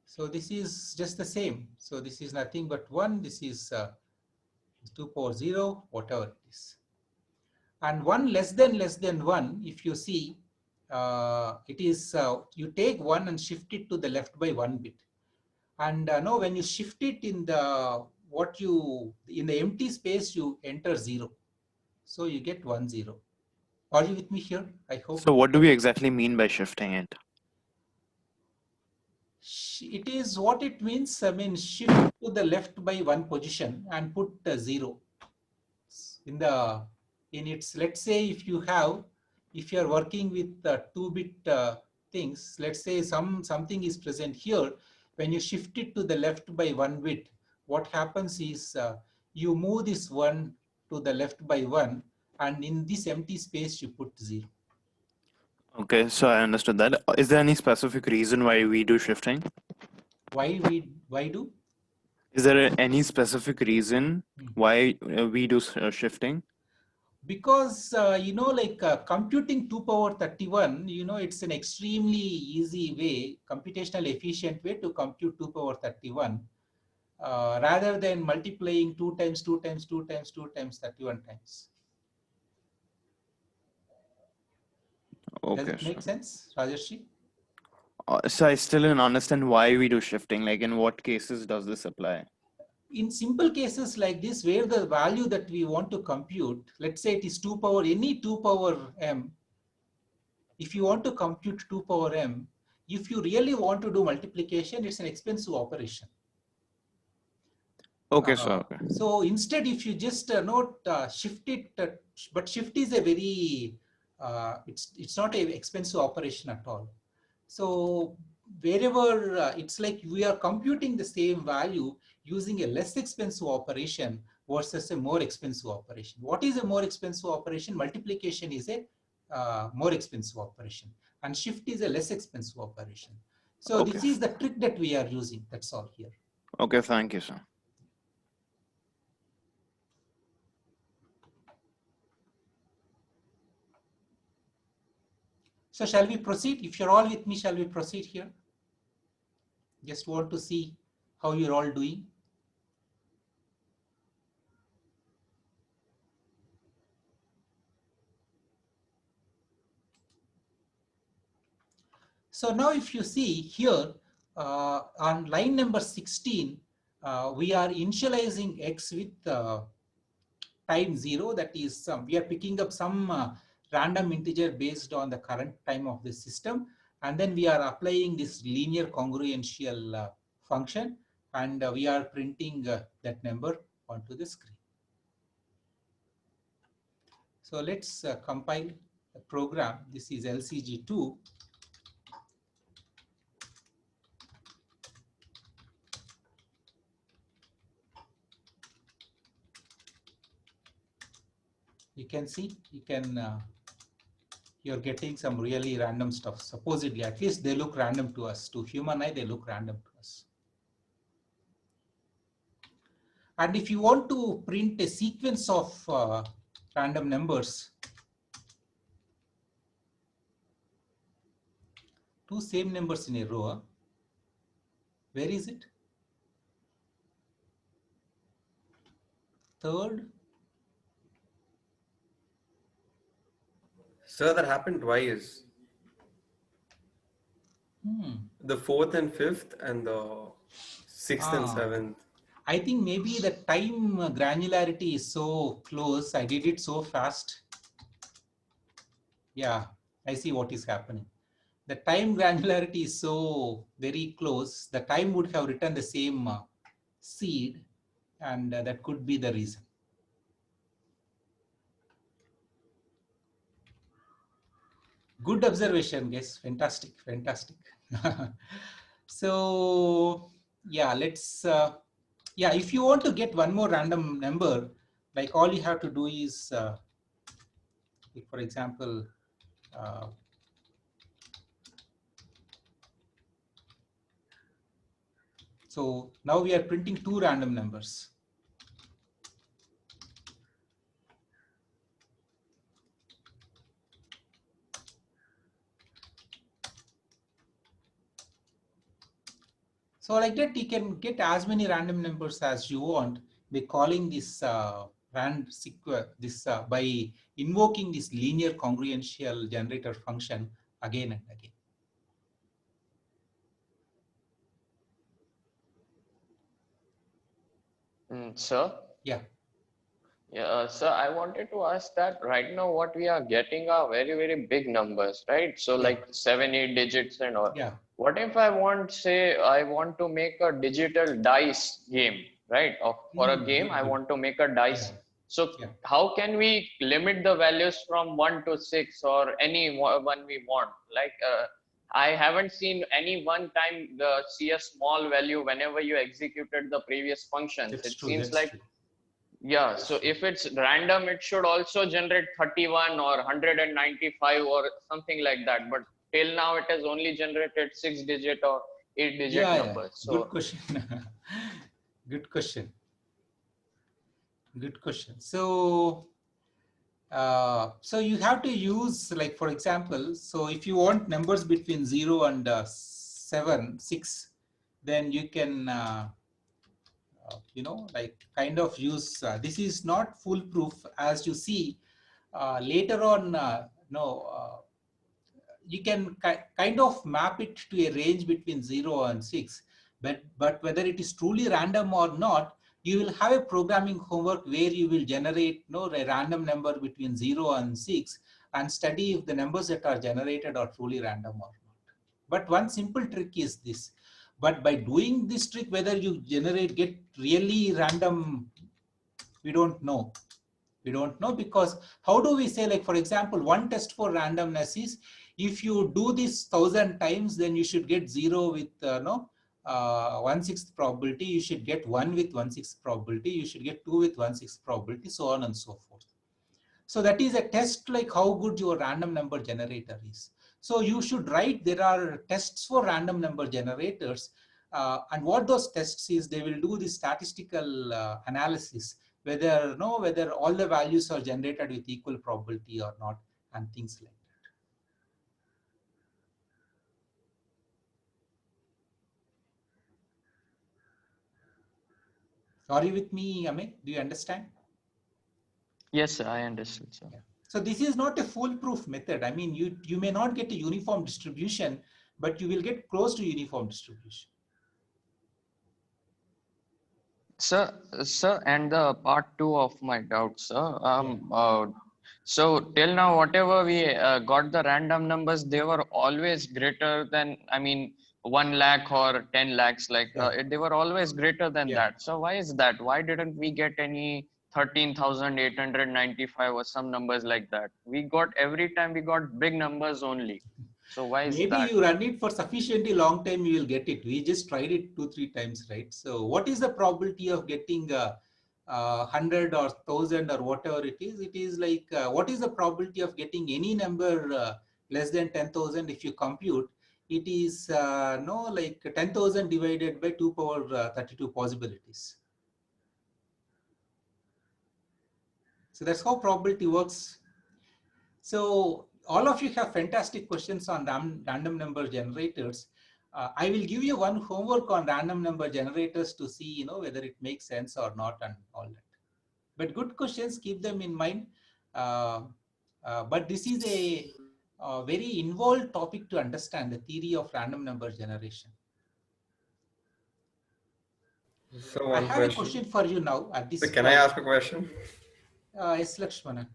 So this is just the same. So this is nothing but 1, this is 2 power 0, whatever it is. And 1 less than 1, if you see, it is, you take 1 and shift it to the left by 1 bit. And now when you shift it in the, in the empty space, you enter 0. So you get 1, 0. Are you with me here? I hope. So what do we exactly mean by shifting it? It is what it means. I mean, shift to the left by 1 position and put 0 in its. Let's say if you are working with 2-bit things. Let's say something is present here. When you shift it to the left by 1 bit, what happens is you move this 1 to the left by 1, and in this empty space you put 0. Okay, so I understood that. Is there any specific reason why we do shifting? Why do? Is there any specific reason why we do shifting? Because computing 2 power 31, it's an extremely easy way, computational efficient way to compute 2 power 31, rather than multiplying 2 times 2 times 2 times 2 times 31 times. Okay, Does it make sense, Rajarshi? so I still don't understand why we do shifting. Like, in what cases does this apply? In simple cases like this, where the value that we want to compute, let's say it is 2 power, any 2 power m. If you want to compute 2 power m, if you really want to do multiplication, it's an expensive operation. Okay, so so instead, if you just shift it, but shift is a very it's not an expensive operation at all. So wherever it's like we are computing the same value using a less expensive operation versus a more expensive operation. What is a more expensive operation? Multiplication is a more expensive operation, and shift is a less expensive operation. So this is the trick that we are using. That's all here. Okay, thank you, sir. So shall we proceed? If you're all with me, shall we proceed here? Just want to see how you're all doing. So now if you see here on line number 16, we are initializing x with time 0. That is, we are picking up some random integer based on the current time of the system. And then we are applying this linear congruential function, and we are printing that number onto the screen. So let's compile the program. This is LCG2. You can see, you're getting some really random stuff. Supposedly, at least they look random to us. To human eye, they look random to us. And if you want to print a sequence of random numbers, two same numbers in a row, where is it? Third. Sir, that happened twice. The 4th and 5th and the 6th and 7th. I think maybe the time granularity is so close. I did it so fast. Yeah, I see what is happening. the time granularity is so very close, the time would have written the same seed, and that could be the reason. Good observation, guys. Fantastic, fantastic. So yeah, let's yeah, if you want to get one more random number, like all you have to do is like for example so now we are printing two random numbers. So like that, you can get as many random numbers as you want by calling this by invoking this linear congruential generator function again and again. Sir? Yeah. Yeah, sir, I wanted to ask that right now what we are getting are very, very big numbers, right? So Yeah. like 7, 8 digits and all. Yeah. What if I want to make a digital dice game, right? For a game, I Good. want to make a dice. Yeah. So Yeah. how can we limit the values from 1 to 6 or any one we want? Like I haven't seen any one time see a small value whenever you executed the previous functions. That's It true. seems That's like true. yeah, so if it's random, it should also generate 31 or 195 or something like that. But till now, it has only generated 6-digit or 8-digit Yeah, numbers. Good So question. Good question. Good question. So, so you have to use, like, for example, so if you want numbers between 0 and 7, 6, then you can, you know, like kind of use, this is not foolproof, as you see later on, no, you can kind of map it to a range between 0 and 6, but whether it is truly random or not, you will have a programming homework where you will generate a random number between 0 and 6 and study if the numbers that are generated are truly random or not. But one simple trick is this. But by doing this trick, whether you get really random, we don't know. We don't know, because how do we say, like, for example, one test for randomness is if you do this 1,000 times, then you should get 0 with 1/6 probability, you should get 1 with 1/6 probability, you should get 2 with 1/6 probability, so on and so forth. So that is a test, like how good your random number generator is. So you should write, there are tests for random number generators, and what those tests is, they will do the statistical analysis, whether all the values are generated with equal probability or not, and things like that. Are you with me, Amit? Do you understand? yes, sir, I understood, sir. Yeah. So this is not a foolproof method. I mean, you may not get a uniform distribution, but you will get close to uniform distribution. Sir, and the part 2 of my doubt, sir. So till now, whatever we got the random numbers, they were always greater than, I mean, 1 lakh or 10 lakhs. Like they were always greater than that. So why is that? Why didn't we get any 13,895 or some numbers like that? We got every time we got big numbers only. So why is Maybe that? you run it for sufficiently long time, you will get it. We just tried it 2-3 times, right? So what is the probability of getting 100 or 1,000 or whatever it is? It is like, what is the probability of getting any number less than 10,000 if you compute? It is like 10,000 divided by 2 power 32 possibilities. So that's how probability works. So all of you have fantastic questions on random number generators. I will give you one homework on random number generators to see, whether it makes sense or not and all that. But good questions, keep them in mind. But this is a very involved topic to understand, the theory of random number generation. So I have a question for you now at this Can I ask a question? Yes, Lakshmana.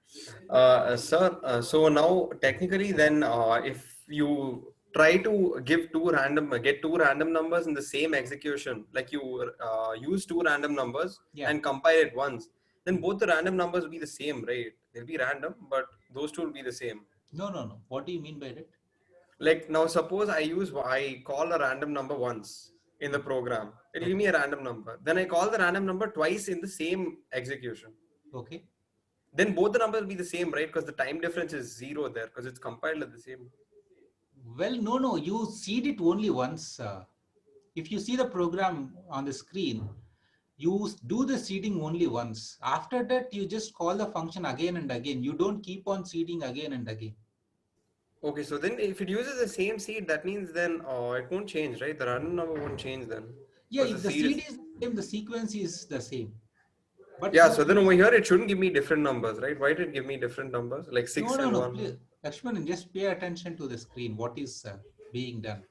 Sir, so now technically then if you try to get two random numbers in the same execution, like you use two random numbers Yeah. and compile it once, then both the random numbers will be the same, right? They'll be random, but those two will be the same. No. What do you mean by that? Like now, suppose I call a random number once in the program, it'll give me a random number. Then I call the random number twice in the same execution. Okay. Then both the numbers will be the same, right? Because the time difference is zero there, because it's compiled at the same. Well, no. You seed it only once. If you see the program on the screen, you do the seeding only once. After that, you just call the function again and again. You don't keep on seeding again and again. Okay, so then if it uses the same seed, that means then it won't change, right? The random number won't change then. Yeah, Because if the seed is the same, the sequence is the same. But yeah, so then over here it shouldn't give me different numbers, right? Why did it give me different numbers? Like 6 and no. 1. Please, Lakshman, just pay attention to the screen. What is being done?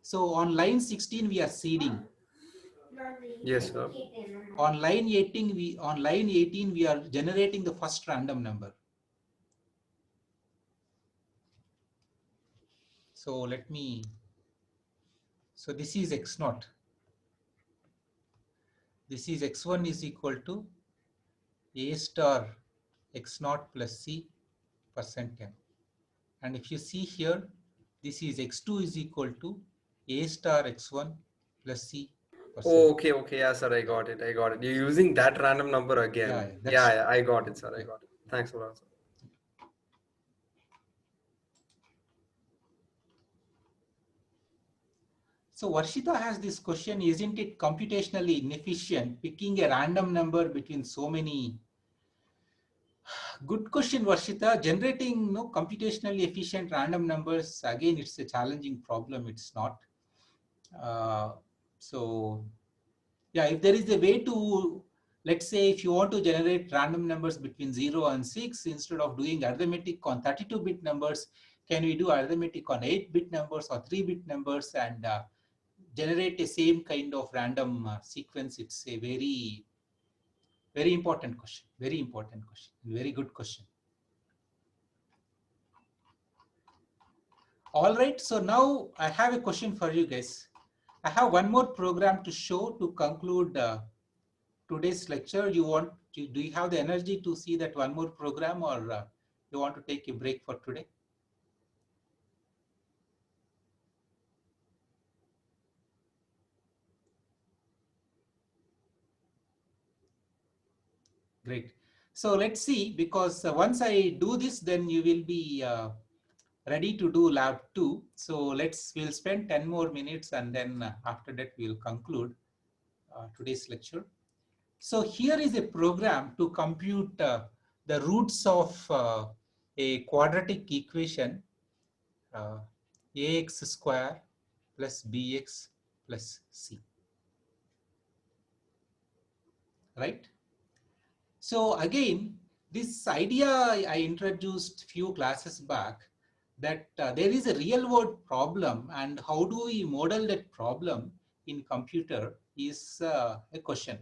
So on line 16, we are seeding. Yes, sir. On line 18, we are generating the first random number. So so this is x naught. This is x1 is equal to a star x naught plus c %n. And if you see here, this is x2 is equal to a star x1 plus c %. Oh, okay, yeah, sir, I got it. You're using that random number again. Yeah, I got it, sir. I got it. Thanks a lot, sir. So Varshita has this question, isn't it computationally inefficient picking a random number between so many? Good question, Varshita. Generating computationally efficient random numbers, again, it's a challenging problem. It's not. So yeah, if there is a way to, let's say, if you want to generate random numbers between 0 and 6, instead of doing arithmetic on 32-bit numbers, can we do arithmetic on 8-bit numbers or 3-bit numbers and generate the same kind of random sequence? It's a very, very important question. Very important question. Very good question. All right. So now I have a question for you guys. I have one more program to show to conclude today's lecture. Do you have the energy to see that one more program, or you want to take a break for today? Great. So let's see, because once I do this, then you will be ready to do lab 2. So we'll spend 10 more minutes, and then after that we'll conclude today's lecture. So here is a program to compute the roots of a quadratic equation, ax square plus bx plus c, right? So again, this idea I introduced few classes back, that there is a real world problem, and how do we model that problem in computer is a question.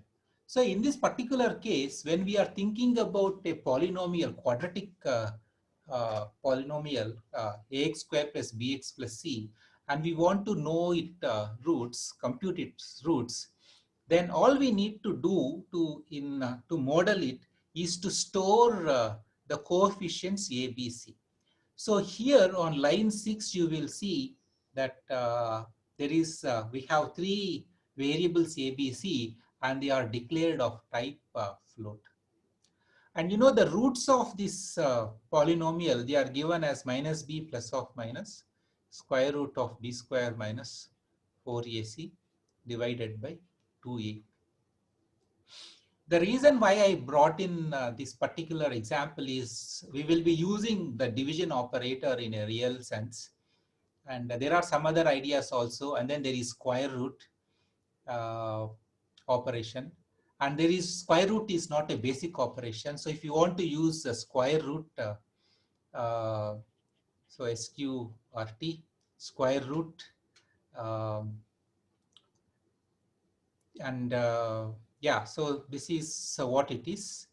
So in this particular case, when we are thinking about a polynomial, quadratic polynomial, ax square plus bx plus c, and we want to know its roots, compute its roots, then all we need to do to model it is to store the coefficients a, b, c. So here on line 6, you will see that we have 3 variables a, b, c, and they are declared of type float. And the roots of this polynomial, they are given as minus b plus of minus square root of b square minus 4ac divided by 2a. The reason why I brought in this particular example is we will be using the division operator in a real sense. And there are some other ideas also. And then there is square root operation. And there is square root is not a basic operation. So if you want to use a square root, so SQRT, square root, yeah, so this is what it is.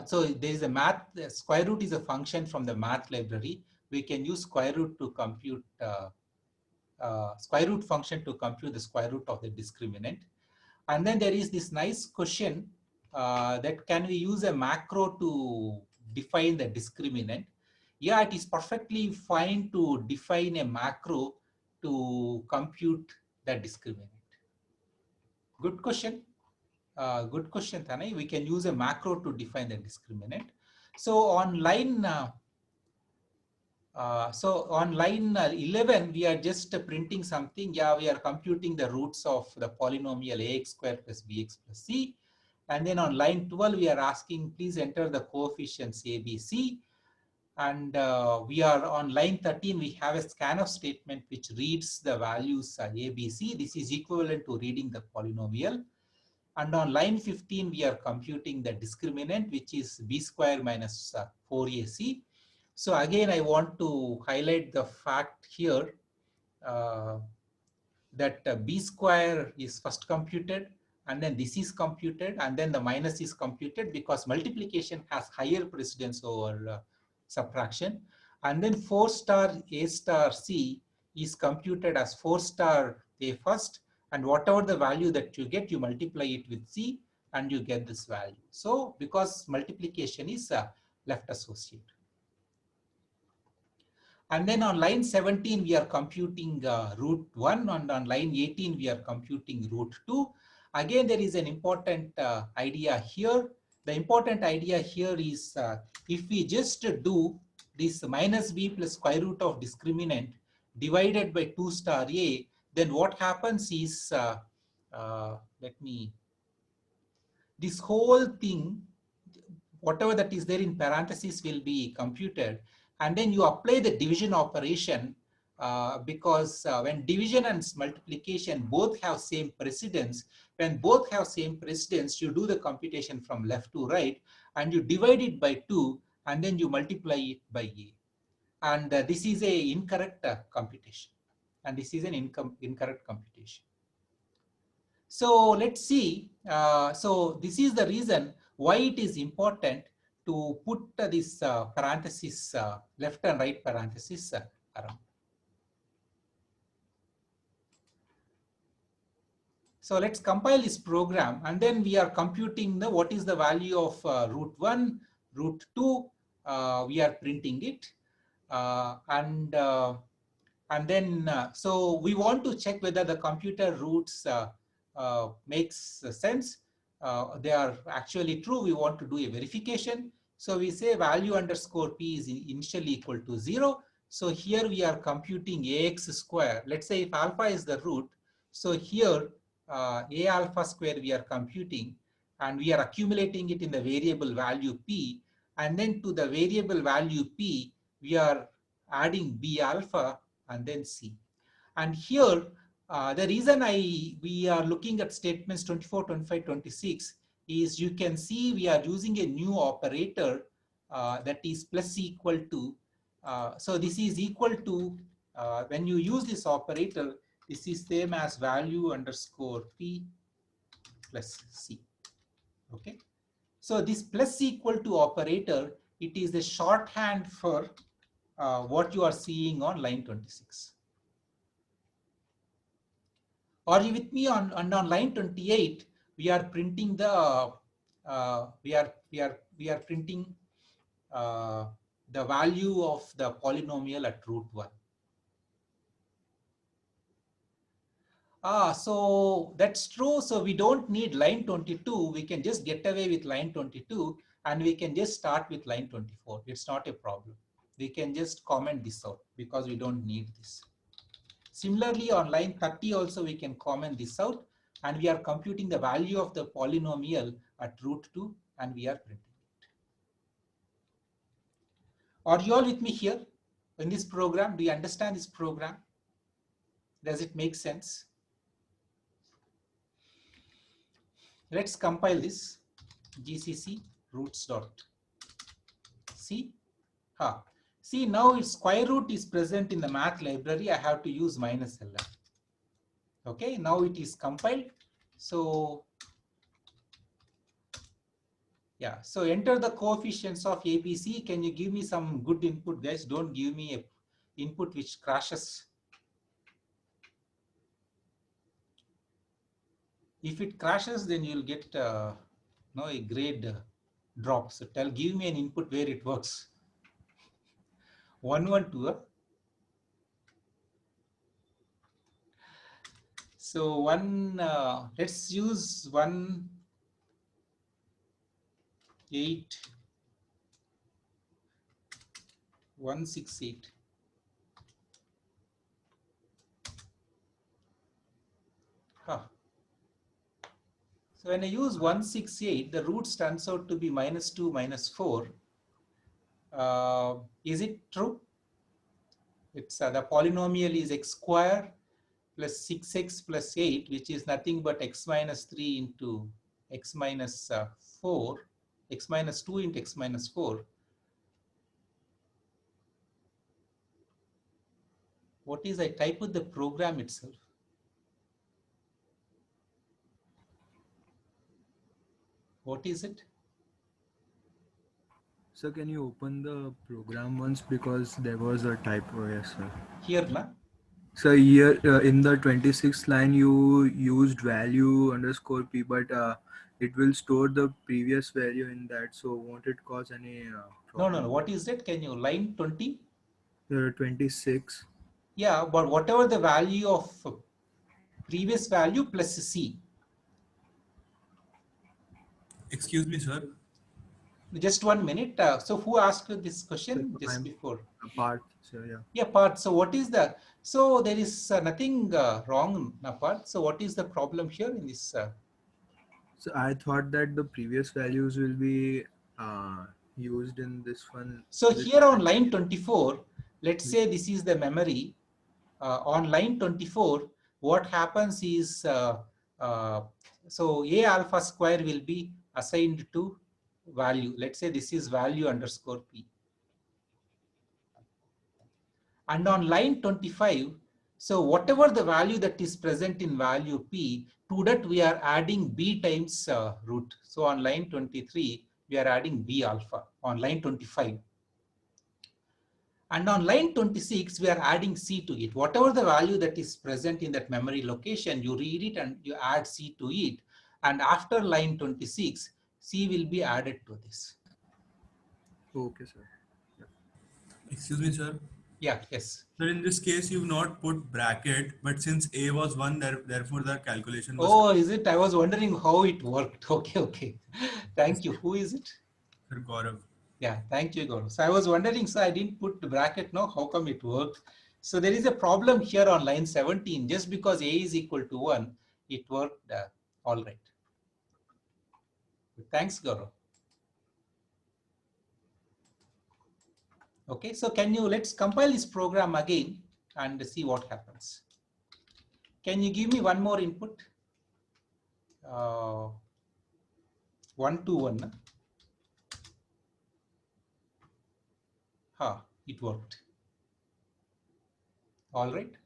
So there is a math, square root is a function from the math library. We can use square root to compute square root function to compute the square root of the discriminant. And then there is this nice question that can we use a macro to define the discriminant? Yeah, it is perfectly fine to define a macro to compute the discriminant. Good question. Good question, Tanay. We can use a macro to define the discriminant. So on line 11, we are just printing something. Yeah, we are computing the roots of the polynomial ax squared plus bx plus c. And then on line 12, we are asking, please enter the coefficients a, b, c. And we are on line 13, we have a scanf statement which reads the values a, b, c. This is equivalent to reading the polynomial. And on line 15, we are computing the discriminant, which is b square minus 4ac. So again, I want to highlight the fact here that b square is first computed, and then this is computed, and then the minus is computed because multiplication has higher precedence over subtraction. And then 4 star a star c is computed as 4 star a first, and whatever the value that you get, you multiply it with c and you get this value. So because multiplication is left associated. And then on line 17, we are computing root 1, and on line 18, we are computing root 2. Again, there is an important idea here. The important idea here is if we just do this minus b plus square root of discriminant divided by 2 star a, then what happens is, this whole thing, whatever that is there in parentheses will be computed. And then you apply the division operation because when division and multiplication both have same precedence, when both have same precedence, you do the computation from left to right and you divide it by 2 and then you multiply it by a. And this is a incorrect computation. And this is an incorrect computation. So let's see. So this is the reason why it is important to put this parenthesis, left and right parenthesis around. So let's compile this program, and then we are computing the what is the value of root 1, root 2. We are printing it, and then so we want to check whether the computer roots makes sense. They are actually true. We want to do a verification. So we say value underscore p is initially equal to 0. So here we are computing ax square. Let's say if alpha is the root. So here a alpha square we are computing, and we are accumulating it in the variable value p. And then to the variable value p, we are adding b alpha and then c. And here, the reason we are looking at statements 24, 25, 26 is you can see we are using a new operator that is plus equal to. So this is equal to, when you use this operator, this is same as value underscore p plus c. Okay. So this plus equal to operator, it is the shorthand for what you are seeing on line 26. Are you with me on line 28? We are printing the we are printing the value of the polynomial at root 1. So that's true. So we don't need line 22. We can just get away with line 22 and we can just start with line 24. It's not a problem. We can just comment this out because we don't need this. Similarly, on line 30 also we can comment this out, and we are computing the value of the polynomial at root 2 and we are printing it. Are you all with me here in this program? Do you understand this program? Does it make sense? Let's compile this. GCC roots.c. See, now its square root is present in the math library. I have to use minus ln. Okay, now it is compiled. So yeah, so enter the coefficients of ABC. Can you give me some good input, guys? Don't give me a input which crashes. If it crashes, then you'll get no, a grade drop. So give me an input where it works. 112. So let's use 168. Huh. So when I use 168, the root turns out to be -2, -4. Is it true? It's the polynomial is x square plus 6x plus 8, which is nothing but x minus 3 into x minus 4, x minus 2 into x minus 4. What is, I type with the program itself. What is it? So can you open the program once, because there was a typo? Yes, sir. Here, na? So here in the 26th line, you used value underscore p, but it will store the previous value in that. So won't it cause any problem? No. What is that? Can you line 20? 26. Yeah, but whatever the value of previous value plus c. Excuse me, sir. Just 1 minute. So who asked this question just before? Part. So yeah. Yeah, Parth. So what is the, so there is nothing wrong, Parth. So what is the problem here in this? So I thought that the previous values will be used in this one. So here on line 24, let's say this is the memory. On line 24, what happens is, so A alpha square will be assigned to value. Let's say this is value underscore p. And on line 25, so whatever the value that is present in value p, to that we are adding b times root. So on line 23, we are adding b alpha on line 25. And on line 26, we are adding c to it. Whatever the value that is present in that memory location, you read it and you add c to it. And after line 26, c will be added to this. Okay, sir. Excuse me, sir. Yeah, yes. Sir, in this case, you've not put bracket, but since A was 1, therefore the calculation was... Oh, is it? I was wondering how it worked. Okay. Thank you. Who is it? Sir, Gaurav. Yeah, thank you, Gaurav. So I was wondering, so I didn't put the bracket, no, how come it worked? So there is a problem here on line 17. Just because A is equal to 1, it worked all right. Thanks, Gaurav. Okay, so let's compile this program again and see what happens. Can you give me one more input? 1 to 1. It worked. All right.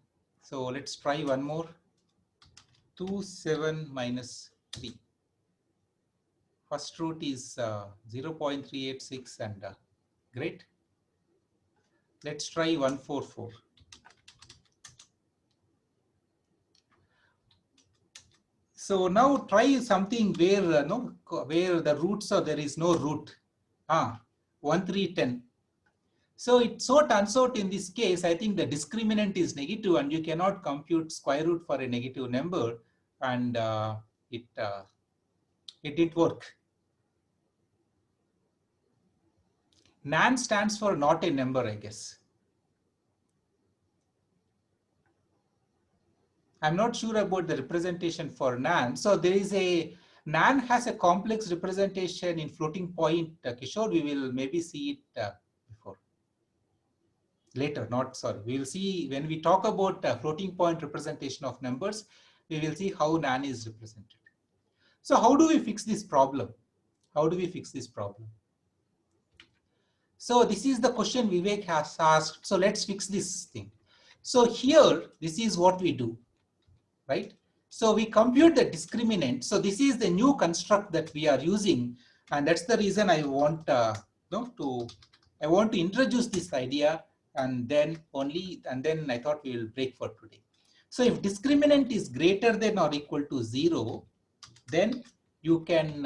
So let's try one more. 2, 7 minus 3. First root is 0.386 and great. Let's try 144. So now try something where where the roots are, there is no root. 1, 3, 10. So it so turns out in this case, I think the discriminant is negative and you cannot compute square root for a negative number, and it didn't work. NaN stands for not a number, I guess. I'm not sure about the representation for NaN. So there is NaN has a complex representation in floating point. Kishore, we will maybe see it before. Later, we will see when we talk about floating point representation of numbers, we will see how NaN is represented. So how do we fix this problem? So this is the question Vivek has asked. So let's fix this thing. So here, this is what we do, right? So we compute the discriminant. So this is the new construct that we are using. And that's the reason I want I want to introduce this idea, and then I thought we will break for today. So if discriminant is greater than or equal to 0, then you can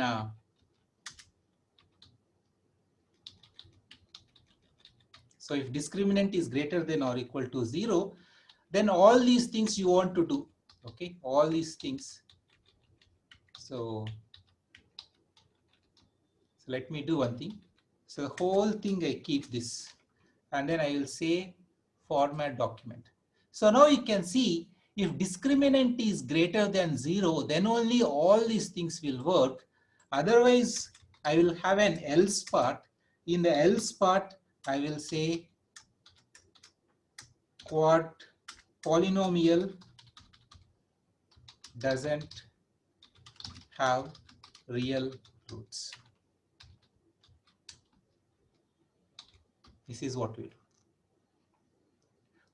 so if discriminant is greater than or equal to 0, then all these things you want to do, okay, all these things. So let me do one thing. So the whole thing I keep this, and then I will say format document. So now you can see if discriminant is greater than 0, then only all these things will work. Otherwise, I will have an else part. In the else part, I will say quad polynomial doesn't have real roots. This is what we do.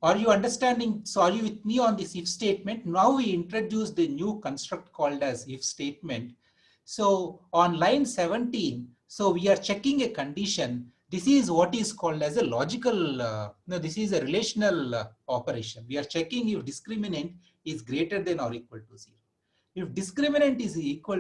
Are you understanding? So are you with me on this if statement? Now we introduce the new construct called as if statement. So on line 17, so we are checking a condition. This is what is called as a logical, no, this is a relational operation. We are checking if discriminant is greater than or equal to 0. If discriminant is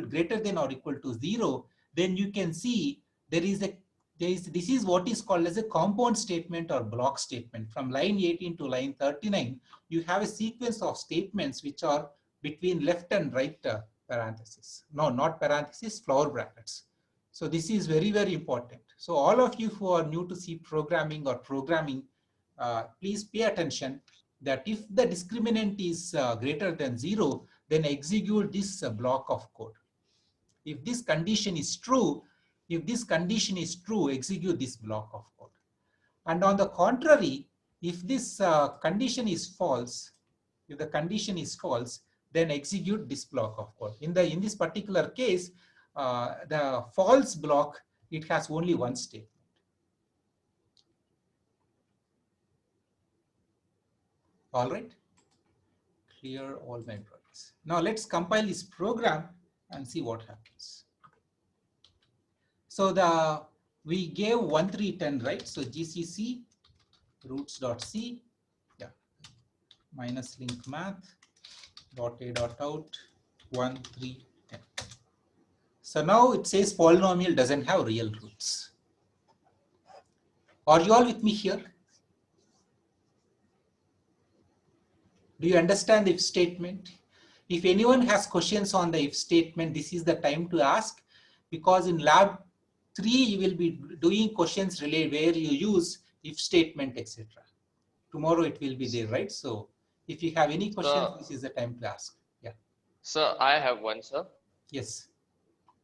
greater than or equal to 0, then you can see this is what is called as a compound statement or block statement. From line 18 to line 39, you have a sequence of statements which are between left and right parentheses. No, not parentheses, flower brackets. So this is very, very important. So all of you who are new to C programming or programming, please pay attention that if the discriminant is greater than 0, then execute this block of code. If this condition is true, execute this block of code. And on the contrary, if this condition is false, then execute this block of code. In this particular case, the false block, it has only one statement. All right, clear all my drawings. Now let's compile this program and see what happens. So we gave 1310, right? So GCC roots.c, yeah, minus link math dot a dot out 1310. So now it says polynomial doesn't have real roots. Are you all with me here? Do you understand the if statement? If anyone has questions on the if statement, this is the time to ask, because in lab 3 you will be doing questions related where you use if statement, etc. Tomorrow it will be there, right? So if you have any questions, this is the time to ask. Yeah. Sir, I have one, sir. Yes.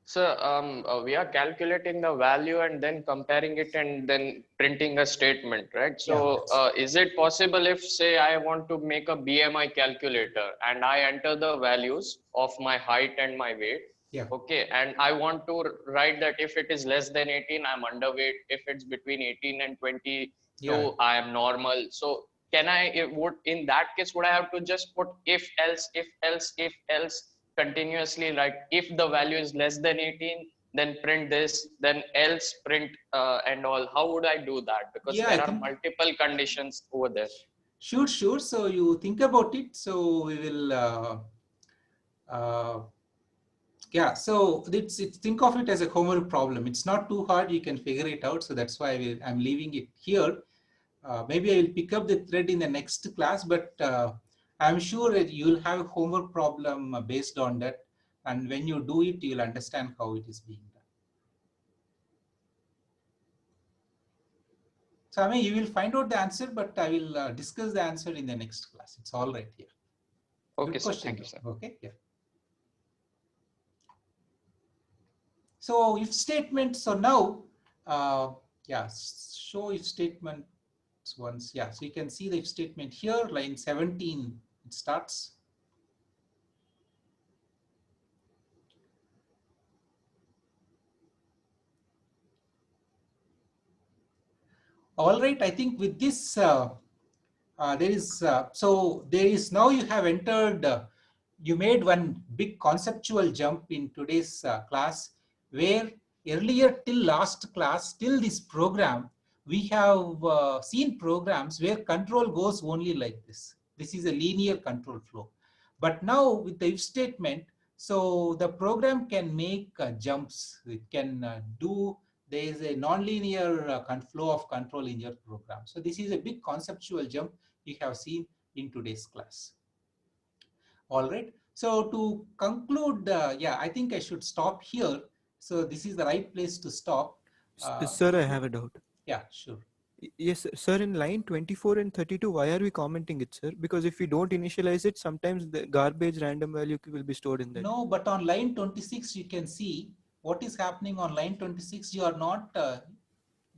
So we are calculating the value and then comparing it and then printing a statement, right? So is it possible if, say, I want to make a BMI calculator and I enter the values of my height and my weight, yeah, okay, and I want to write that if it is less than 18, I'm underweight. If it's between 18 and 22, yeah, I am normal. So can I, in that case, would I have to just put if else continuously, like if the value is less than 18, then print this, then else print and all? How would I do that? Because there are multiple conditions over there. Sure. So you think about it. So we will, yeah. So it's think of it as a homework problem. It's not too hard. You can figure it out. So that's why I'm leaving it here. Maybe I will pick up the thread in the next class, but I'm sure that you'll have a homework problem based on that. And when you do it, you'll understand how it is being done. So I mean, you will find out the answer, but I will discuss the answer in the next class. It's all right here. Okay, sir. Thank you, sir. Okay, yeah. So if statement, so now, yeah, show if statement once, yeah. So you can see the if statement here, line 17, it starts. All right, I think with this, there is now you have entered, you made one big conceptual jump in today's class, where earlier till last class, till this program, we have seen programs where control goes only like this. This is a linear control flow. But now with the if statement, So the program can make jumps. It can there is a nonlinear flow of control in your program. So this is a big conceptual jump you have seen in today's class. All right. So to conclude, yeah, I think I should stop here. So this is the right place to stop. Sir, I have a doubt. Yeah, sure. Yes, sir. In line 24 and 32, why are we commenting it, sir? Because if we don't initialize it, sometimes the garbage random value will be stored in that. No, but on line 26, you can see what is happening on line 26. You are not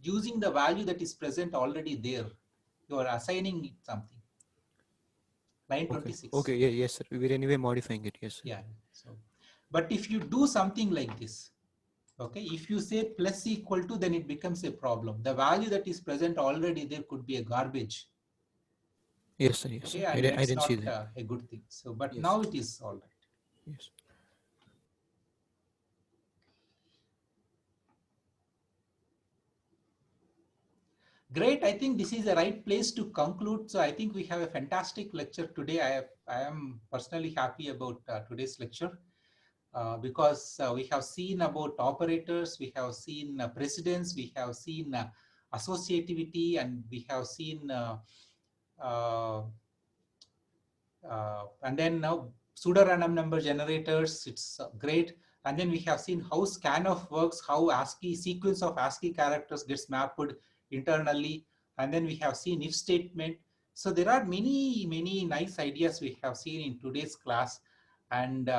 using the value that is present already there. You are assigning it something. Line 26. Okay. Yeah. Yes, sir. We're anyway modifying it. Yes, sir. Yeah. So, but if you do something like this, okay, if you say plus equal to, then it becomes a problem. The value that is present already there could be a garbage. Yes, sir. Yes, sir. Okay, I and it's didn't see not that. a good thing. So, but Yes. now it is all right. Yes. Great. I think this is the right place to conclude. So I think we have a fantastic lecture today. I am personally happy about today's lecture because we have seen about operators, we have seen precedence, we have seen associativity, and we have seen and then now pseudo random number generators. It's great. And then we have seen how scanf works, how ASCII sequence of ASCII characters gets mapped internally. And then we have seen if statement. So there are many nice ideas we have seen in today's class. And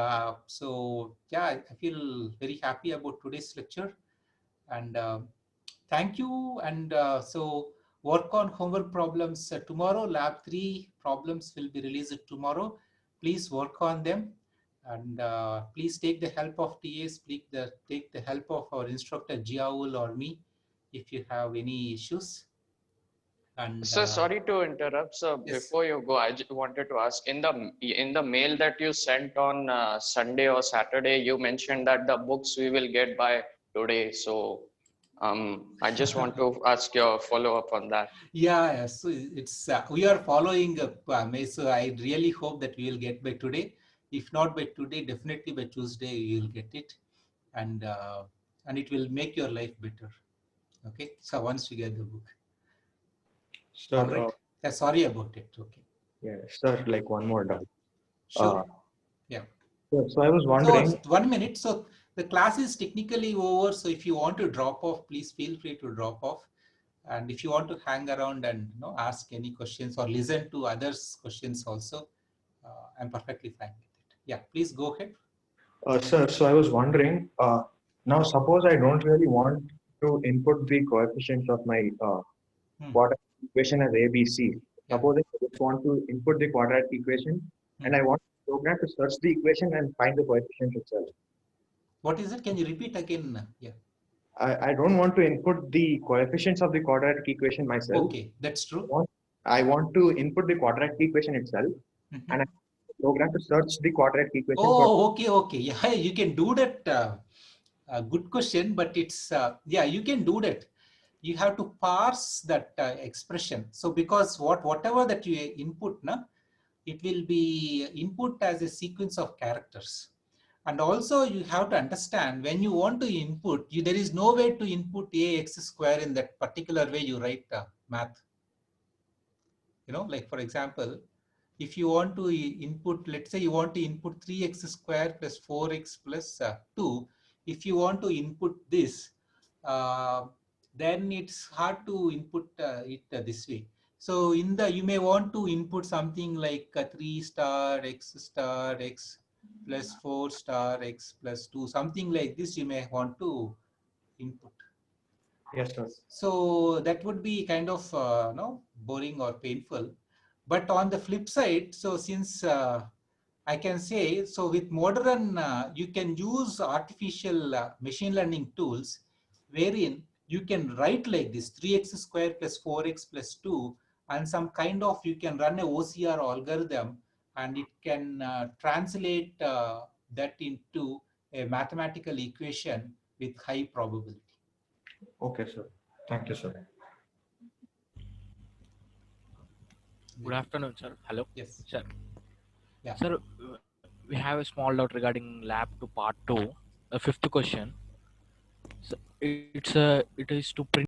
so, yeah, I feel very happy about today's lecture. And thank you. And so work on homework problems tomorrow. Lab 3 problems will be released tomorrow. Please work on them. And please take the help of TAs, take the help of our instructor Jiaul or me if you have any issues. And So sorry to interrupt. So yes. before you go, I just wanted to ask in the mail that you sent on Sunday or Saturday, you mentioned that the books we will get by today. So I just want to ask your follow up on that. Yeah, so it's we are following up. So I really hope that we will get by today. If not by today, definitely by Tuesday you will get it, and it will make your life better. Okay, so once you get the book. Sir, All right. Yeah, sorry about it. Okay. yeah, sir, like one more doubt. Sure. Yeah. So I was wondering. So 1 minute. So the class is technically over. So if you want to drop off, please feel free to drop off. And if you want to hang around and ask any questions or listen to others' questions also, I'm perfectly fine with it. Yeah, please go ahead. Sir, so I was wondering, now suppose I don't really want to input the coefficients of my quadratic equation as ABC. Yeah. Suppose I just want to input the quadratic equation and I want the program to search the equation and find the coefficient itself. What is it? Can you repeat again? Yeah. I don't want to input the coefficients of the quadratic equation myself. Okay, that's true. I want to input the quadratic equation itself and I want the program to search the quadratic equation. Oh, okay. Yeah, you can do that. Good question, but it's, yeah, you can do that. You have to parse that expression. So because whatever that you input, it will be input as a sequence of characters. And also you have to understand when you want to input, there is no way to input ax square in that particular way you write math. Like for example, if you want to input, let's say you want to input 3x square plus 4x plus 2. If you want to input this, then it's hard to input it this way. So you may want to input something like 3 star x plus 4 star x plus 2, something like this you may want to input. Yes, sir. So that would be kind of boring or painful. But on the flip side, so since I can say, so with modern, you can use artificial machine learning tools wherein you can write like this 3x square plus 4x plus 2 and some kind of, you can run a OCR algorithm and it can translate that into a mathematical equation with high probability. Okay, sir. Thank you, sir. Good afternoon, sir. Hello. Yes. Sir. Yeah. Sir, we have a small doubt regarding lab to part 2, the fifth question. So it is to print